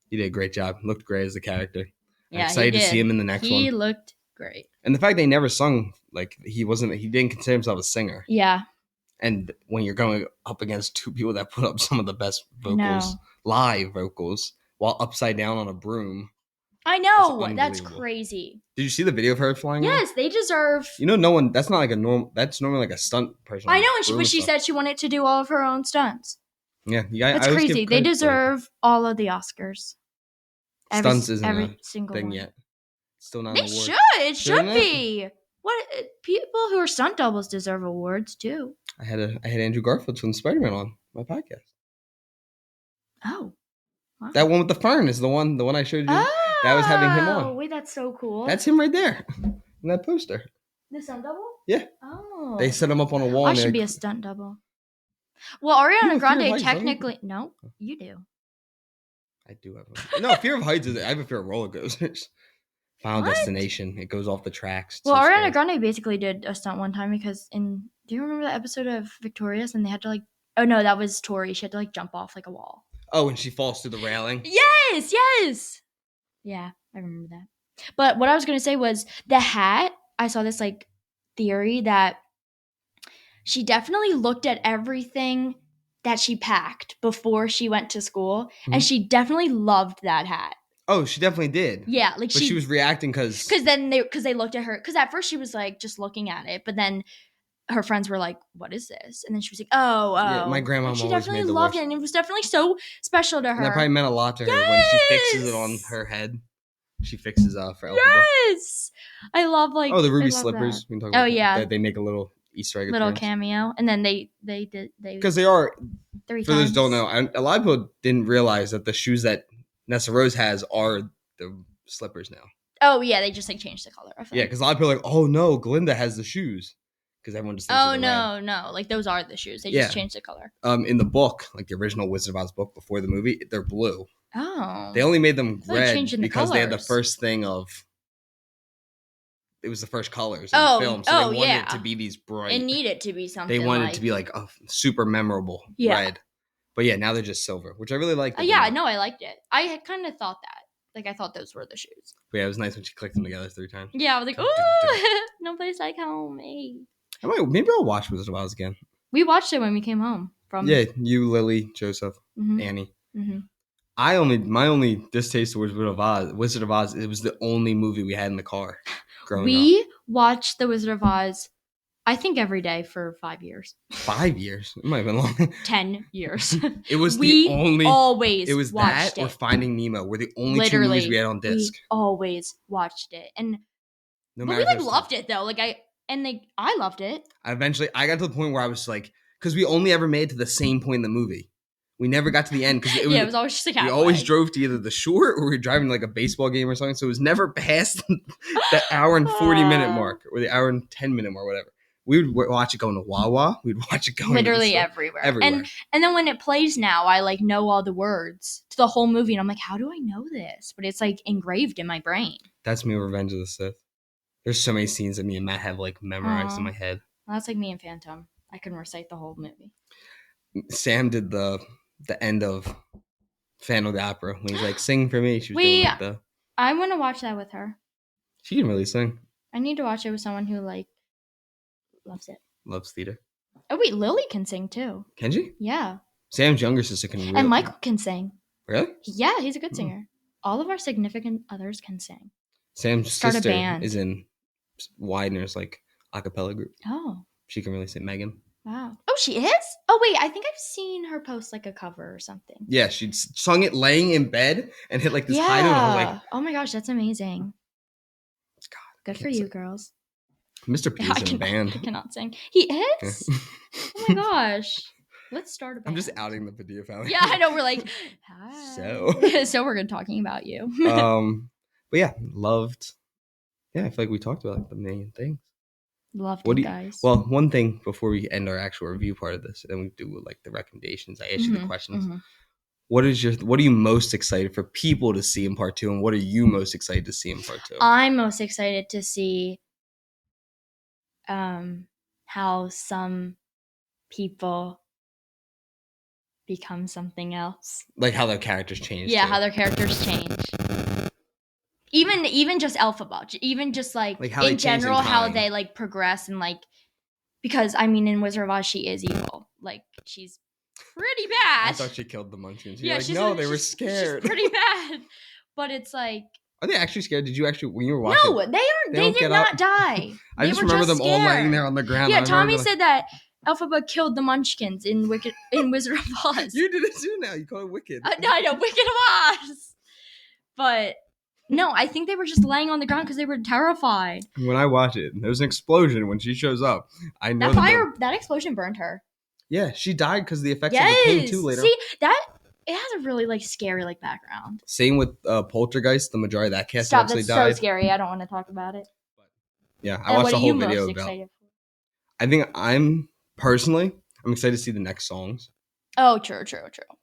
He did a great job. Looked great as the character. Yeah, I'm excited to see him in the next one. He looked great. And the fact they never sung, like he didn't consider himself a singer. Yeah. And when you're going up against two people that put up some of the best vocals, live vocals, while upside down on a broom. I know. That's crazy. Did you see the video of her flying? Yes, they deserve. No one. That's not like a normal. That's normally like a stunt person. I know, and she said she wanted to do all of her own stunts. Yeah, that's crazy. They deserve all of the Oscars. Stunts isn't every a single thing one. yet. Still not. They should. It should be. What people who are stunt doubles deserve awards too. I had Andrew Garfield from Spider-Man on my podcast. Oh. Wow. That one with the fern is the one I showed you. That was having him on. Oh, wait, that's so cool. That's him right there in that poster. The stunt double? Yeah. Oh. They set him up on a wall. I should be a stunt double. Well, Ariana Grande technically... No, you do. I do have no, Fear of Heights I have a fear of roller coasters. Final Destination. It goes off the tracks. Well, Ariana Grande basically did a stunt one time because do you remember that episode of Victorious and they had to like... Oh, no, that was Tori. She had to like jump off like a wall. Oh, and she falls through the railing? Yes! Yeah, I remember that. But what I was going to say was the hat, I saw this like theory that she definitely looked at everything that she packed before she went to school, and she definitely loved that hat. Oh, she definitely did. Yeah, like but she was reacting because they looked at her, because at first she was like just looking at it, but then her friends were like, "What is this?" And then she was like, "Oh, yeah, my grandma she definitely loved it, and it was definitely so special to her. And that probably meant a lot to her when she fixes it on her head. She fixes for Elphaba. Yes, I love like the ruby slippers. That. We can talk about that. They make a little Easter egg, little cameo, and then they because they are 3 for times. those who don't know. A lot of people didn't realize that the shoes that Nessa Rose has are the slippers now. Oh yeah, they just like changed the color. Yeah, because a lot of people are like, oh no, Glinda has the shoes. Because everyone just thinks no, like those are the shoes. They just changed the color. In the book, like the original Wizard of Oz book before the movie, they're blue. Oh. They only made them red because they had the first thing of. It was the first colors in the film, so they wanted it to be these bright. It needed to be something. They wanted it to be like a super memorable red. But yeah, now they're just silver, which I really like. Yeah, no, I liked it. I had kind of thought that. Like, I thought those were the shoes. But yeah, it was nice when she clicked them together 3 times. Yeah, I was like, ooh, no place like home, eh. Maybe I'll watch Wizard of Oz again. We watched it when we came home from. Yeah, you, Lily, Joseph, Annie. Mm-hmm. My only distaste towards Wizard of Oz. It was the only movie we had in the car growing up. We watched The Wizard of Oz, I think, every day for 5 years. 5 years? It might have been long. 10 years. It was the only. Always. It was that or Finding Nemo were the only 2 movies we had on disc. We always watched it, and No But matter we if like there's loved it though. Like I loved it. I got to the point where I was like, because we only ever made to the same point in the movie. We never got to the end because It was always just like we halfway. always drove to either the shore or we were driving like a baseball game or something. So it was never past the hour and 40-minute mark or the hour and 10-minute mark, whatever. We would watch it going to Wawa. We'd watch it going literally everywhere. And then when it plays now, I like know all the words to the whole movie, and I'm like, how do I know this? But it's like engraved in my brain. That's me, Revenge of the Sith. There's so many scenes that me and Matt have like memorized in my head. Well, that's like me and Phantom. I can recite the whole movie. Sam did the end of Phantom of the Opera when he's like, "Sing for me." She was doing like I want to watch that with her. She can really sing. I need to watch it with someone who like loves it. Loves theater. Oh wait, Lily can sing too. Can she? Yeah. Sam's younger sister can. Really... And Michael can sing. Really? Yeah, he's a good singer. All of our significant others can sing. Sam's sister is in Widener's like a cappella group. Oh. She can really sing. Megan. Wow. Oh, she is? Oh, wait. I think I've seen her post like a cover or something. Yeah, she sung it laying in bed and hit like this high note. I was like, oh my gosh, that's amazing. God, good for you, girls. Mr. P is in a band. I cannot sing. He is? Oh my gosh. Let's start a band. I'm just outing the Padilla family. Yeah, I know. We're like, hi. So we're good talking about you. But yeah, loved. Yeah, I feel like we talked about like the main things. Loved it, guys. Well, one thing before we end our actual review part of this, and we do like the recommendations. I ask you the questions. Mm-hmm. What are you most excited for people to see in part 2, and what are you most excited to see in part 2? I'm most excited to see how some people become something else. Like how their characters change. Yeah, how their characters change. Even just Elphaba, even just like in general, how they like progress and like, because I mean in Wizard of Oz she is evil, like she's pretty bad. I thought she killed the Munchkins. Yeah, like, they were scared. She's pretty bad, but it's like. Are they actually scared? Did you actually when you were watching? No, they aren't. They did not die. I just remember them all laying there on the ground. Yeah, Tommy said that Elphaba killed the Munchkins in Wizard of Oz. You did it too now. You call it Wicked. I know, Wicked of Oz. But no, I think they were just laying on the ground because they were terrified. When I watch it, there's an explosion when she shows up. I know that explosion burned her. Yeah, she died because of the effects of the pain too later. See, it has a really like scary like background. Same with Poltergeist. The majority of that cast actually died. That's so scary. I don't want to talk about it. Yeah, I watched the whole video about it. I think I'm excited to see the next songs. Oh, true.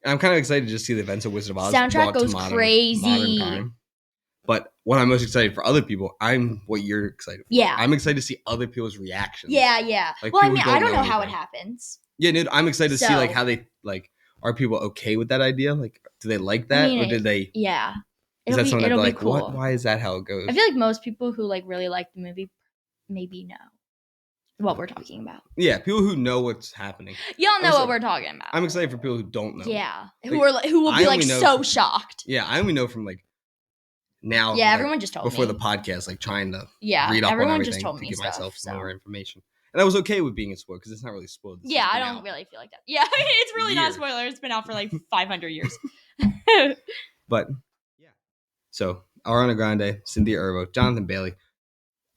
I'm kind of excited to just see the events of Wizard of Oz. Soundtrack goes crazy. Modern time. But what I'm most excited for other people, what you're excited for. Yeah. I'm excited to see other people's reactions. Yeah. Like, well, I mean, I don't know how it happens. Yeah, dude, I'm excited to see like how they like. Are people okay with that idea? Like, do they like that, or did they? Yeah. Is that something it'll they're be like, cool. what? Why is that how it goes? I feel like most people who like really like the movie maybe know what we're talking about. Yeah, people who know what's happening. Y'all know what we're talking about. I'm excited for people who don't know. Yeah, like, who will be like so shocked. Yeah, I only know from like now. Yeah, like, everyone just told me before the podcast, like trying to read up everyone on everything just told to me give myself stuff, more information. And I was okay with being spoiled because it's not really spoiled. Yeah, I don't really feel like that. Yeah, it's really not a spoiler. It's been out for like 500 years. But yeah, so Ariana Grande, Cynthia Erivo, Jonathan Bailey,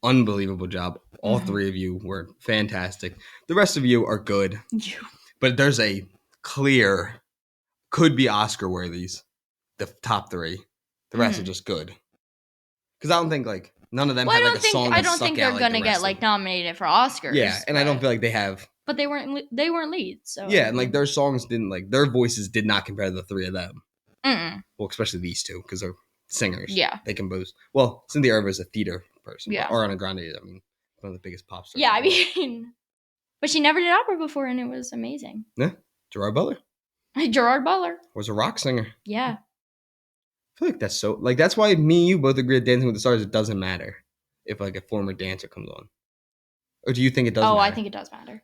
unbelievable job. All three of you were fantastic. The rest of you are good, but there's a clear, could be Oscar worthies. The top three, the rest are just good. Because I don't think like. None of them had like a song that I don't think they're gonna get like nominated for Oscars. Yeah, and I don't feel like they have. But they weren't leads, so. Yeah, and like their songs didn't like their voices did not compare to the three of them. Mm-mm. Well, especially these two because they're singers. Yeah, they can both. Well, Cynthia Erivo is a theater person. Yeah, Ariana Grande is, I mean, one of the biggest pop stars. Yeah, I mean, but she never did opera before, and it was amazing. Yeah, Gerard Butler was a rock singer. Yeah. I feel like that's so like that's why me and you both agree at Dancing with the Stars. It doesn't matter if like a former dancer comes on, or do you think it does? Oh, matter? I think it does matter.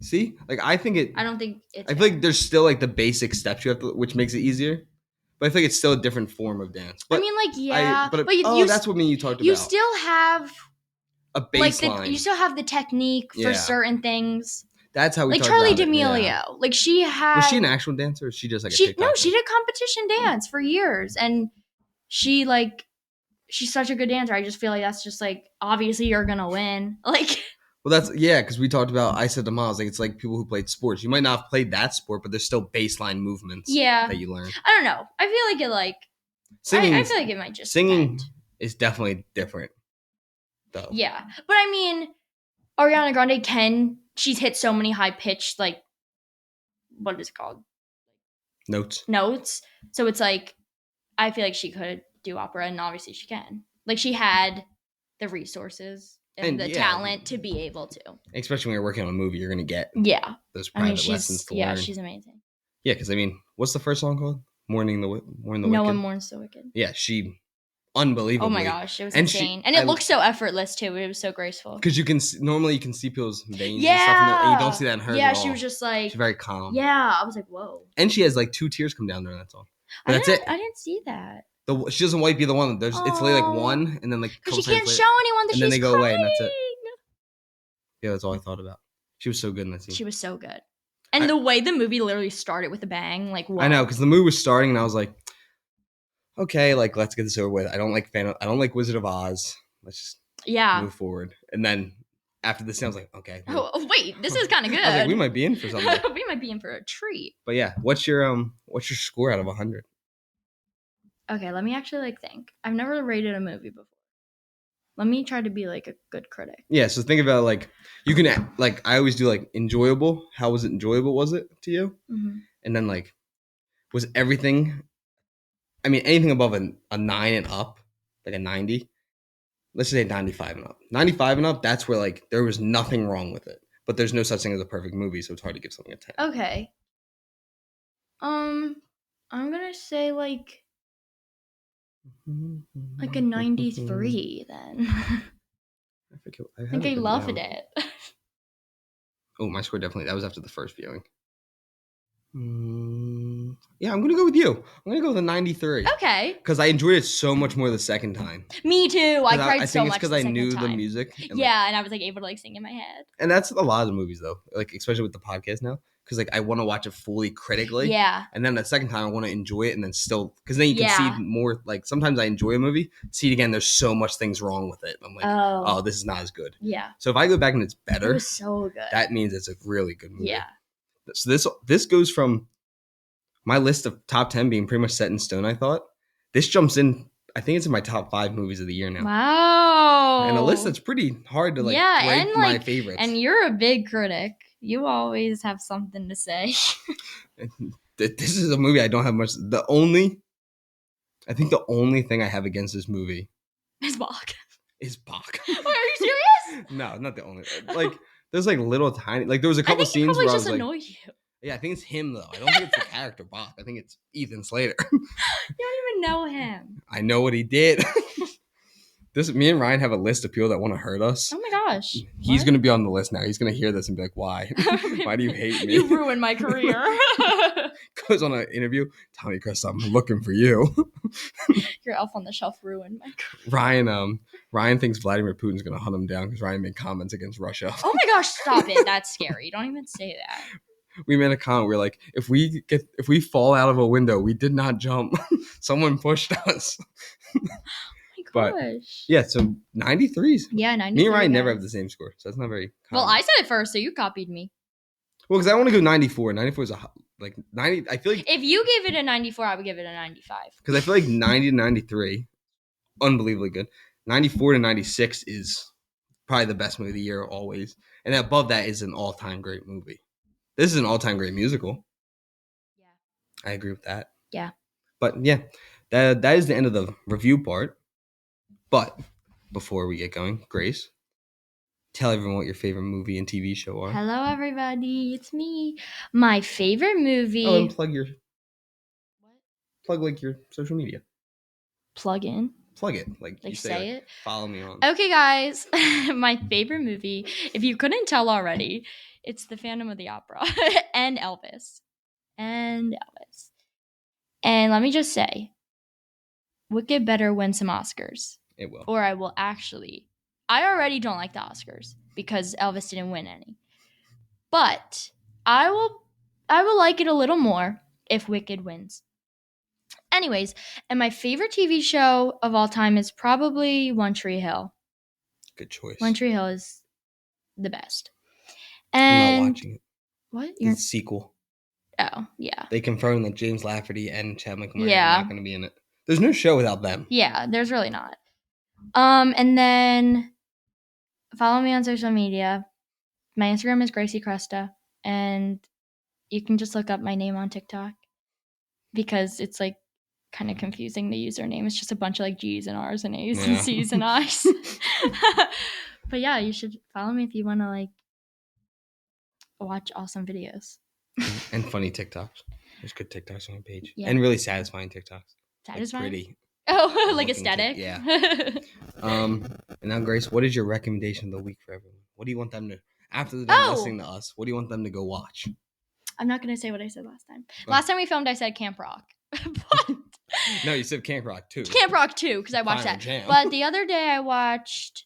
See, like I think it. I don't think it's. I feel like there's still like the basic steps you have to, which makes it easier. But I think it's still a different form of dance. But I mean, like yeah, but that's what me and you talked about. You still have a baseline. Like you still have the technique for certain things. That's how we like talked Charli about D'Amelio. Yeah. Like she had. Was she an actual dancer? Or was she just like no, she did competition dance for years, and she like she's such a good dancer. I just feel like that's just like, obviously you're gonna win. Like, Well, that's because we talked about. I said to Miles, like it's like people who played sports. You might not have played that sport, but there's still baseline movements yeah, that you learn. I don't know. I feel like it like Singing, I feel like it might just singing depend. is definitely different, though. Yeah, but I mean, Ariana Grande she's hit so many high pitched like, what is it called? Notes. So it's like, I feel like she could do opera, and obviously she can. Like, she had the resources and the talent to be able to. Especially when you're working on a movie, you're gonna get those private lessons to learn. Yeah, she's amazing. Yeah, because I mean, what's the first song called? Mourning the Wicked. No one mourns the wicked. Yeah, she unbelievably. Oh my gosh, it was insane, and it looked so effortless too. It was so graceful. Because normally you can see people's veins and stuff, and you don't see that in her. Yeah, at all. She was just like, she's very calm. Yeah, I was like, whoa. And she has like 2 tears come down during that song. But that's it. I didn't see that. She doesn't wipe either one. It's literally like one, and then like because she can't show anyone that she's and then they go crying. away, and that's it. Yeah, that's all I thought about. She was so good in that scene. She was so good, and the way the movie literally started with a bang, like whoa. I know, because the movie was starting, and I was like, okay, like let's get this over with. I don't like Wizard of Oz. Let's just move forward. And then after this, I was like, okay. Oh wait, this is kind of good. I was like, we might be in for something. We might be in for a treat. But yeah, what's your score out of 100? Okay, let me actually like think. I've never rated a movie before. Let me try to be like a good critic. Yeah, so think about like you can like I always do like enjoyable. How was it enjoyable? Was it to you? Mm-hmm. And then like was everything? I mean, anything above a 9 and up, like a 90. Let's say 95 and up. 95 and up. That's where like there was nothing wrong with it. But there's no such thing as a perfect movie, so it's hard to give something a 10. Okay. I'm gonna say like a 93 then. I think I loved it. Oh, my score definitely. That was after the first viewing. Yeah, I'm gonna go with you. I'm gonna go with a 93. Okay. Because I enjoyed it so much more the second time. Me too. I cried so much. I think it's because I knew the music. And and I was like able to like sing in my head. And that's a lot of the movies though, like especially with the podcast now. Because like I want to watch it fully critically, and then the second time I want to enjoy it, and then still because then you can see more. Like sometimes I enjoy a movie, see it again. There's so much things wrong with it. I'm like, oh, this is not as good. Yeah. So if I go back and it's better, it was so good. That means it's a really good movie. Yeah. So this goes from my list of top 10 being pretty much set in stone. I thought this jumps in. I think it's in my top 5 movies of the year now. Wow. And a list that's pretty hard to like rank my favorites. And you're a big critic. You always have something to say. This is a movie I don't have much. I think the only thing I have against this movie is Bach. Wait, are you serious? No, not the only. Like there's like little tiny. Like there was a couple scenes where I was like, annoy you. Yeah, I think it's him though. I don't think it's the character Bach. I think it's Ethan Slater. You don't even know him. I know what he did. Me and Ryan have a list of people that want to hurt us. Oh my gosh. He's going to be on the list now. He's going to hear this and be like, why? Why do you hate me? You ruined my career. Goes on an interview. Tommy Cresta, I'm looking for you. Your elf on the shelf ruined my career. Ryan thinks Vladimir Putin's going to hunt him down because Ryan made comments against Russia. Oh my gosh, stop it. That's scary. Don't even say that. We made a comment. We're like, if we fall out of a window, we did not jump. Someone pushed us. But yeah, so 93s. Yeah, 93s. Me and Ryan never have the same score, so that's not very common. Well, I said it first, so you copied me. Well, because I want to go 94. 94 is like 90. I feel like if you gave it a 94, I would give it a 95. Because I feel like 90 to 93, unbelievably good. 94 to 96 is probably the best movie of the year always, and above that is an all-time great movie. This is an all-time great musical. Yeah, I agree with that. Yeah, but yeah, that is the end of the review part. But before we get going, Grace, tell everyone what your favorite movie and TV show are. Hello, everybody. It's me. My favorite movie. Oh, and plug like your social media. Plug in. Plug it. Like you say it. Follow me on. Okay, guys. My favorite movie, if you couldn't tell already, it's The Phantom of the Opera and Elvis. And let me just say, Wicked better win some Oscars. It will. Or I already don't like the Oscars because Elvis didn't win any. But I will like it a little more if Wicked wins. Anyways, and my favorite TV show of all time is probably One Tree Hill. Good choice. One Tree Hill is the best. I'm And not watching it. what? The sequel. Oh, yeah. They confirmed that James Lafferty and Chad McMurray are Yeah. not going to be in it. There's no show without them. Yeah, there's really not. And then follow me on social media. My Instagram is Gracie Cresta, and you can just look up my name on TikTok because it's like kind of confusing, the username. It's just a bunch of like G's and R's and A's and C's and I's. But yeah, you should follow me if you want to like watch awesome videos. And funny TikToks. There's good TikToks on your page. Yeah. And really satisfying TikToks. Satisfying? Like pretty. Oh, like aesthetic? Yeah. And now, Grace, what is your recommendation of the week for everyone? What do you want them to, after they're done listening to us, what do you want them to go watch? I'm not going to say what I said last time. Last time we filmed, I said Camp Rock. But no, you said Camp Rock 2. Camp Rock 2, because I watched Final that. Jam. But the other day I watched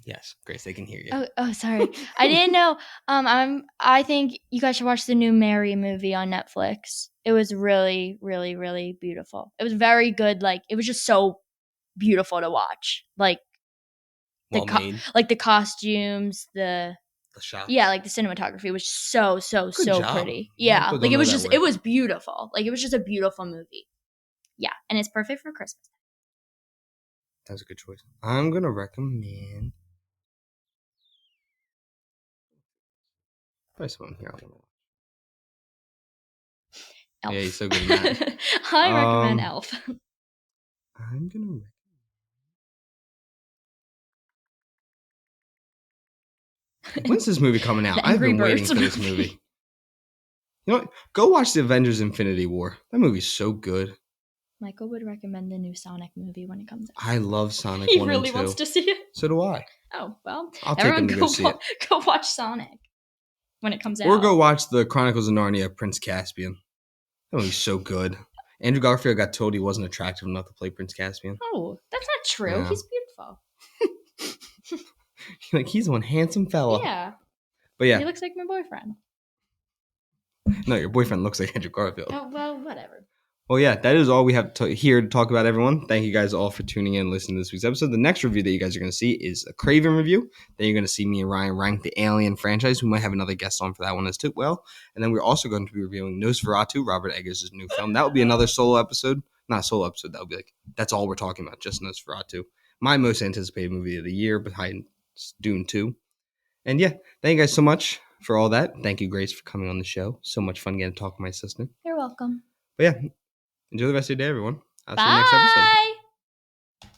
Yes, Grace, they can hear you. Oh, sorry. I didn't know. I think you guys should watch the new Mary movie on Netflix. It was really, really, really beautiful. It was very good. Like, it was just so beautiful to watch. Like, Well made. Like the costumes, the shots. Yeah, like the cinematography was so pretty. Yeah, like it was beautiful. Like it was just a beautiful movie. Yeah, and it's perfect for Christmas. That was a good choice. I'm gonna recommend. First one here. Elf. Yeah, he's so good at that. I recommend Elf. I'm gonna recommend. When's this movie coming out? I've been waiting for this movie. You know what? Go watch the Avengers Infinity War. That movie's so good. Michael would recommend the new Sonic movie when it comes out. I love Sonic 1 and 2. He really wants to see it. So do I. Oh, well. I'll take him to go see it. Go watch Sonic when it comes out. Or go watch the Chronicles of Narnia, Prince Caspian. That movie's so good. Andrew Garfield got told he wasn't attractive enough to play Prince Caspian. Oh, that's not true. Yeah. He's beautiful. Like, he's one handsome fella. Yeah. But yeah. He looks like my boyfriend. No, your boyfriend looks like Andrew Garfield. Oh, well, whatever. Well, yeah, that is all we have here to talk about, everyone. Thank you guys all for tuning in and listening to this week's episode. The next review that you guys are going to see is a Craven review. Then you're going to see me and Ryan rank the Alien franchise. We might have another guest on for that one as well. And then we're also going to be reviewing Nosferatu, Robert Eggers' new film. That will be another solo episode. Not a solo episode. That will be like, that's all we're talking about, just Nosferatu. My most anticipated movie of the year behind Dune 2. And yeah, thank you guys so much for all that. Thank you, Grace, for coming on the show. So much fun getting to talk with my sister. You're welcome. But yeah, enjoy the rest of your day, everyone. I'll see you next episode.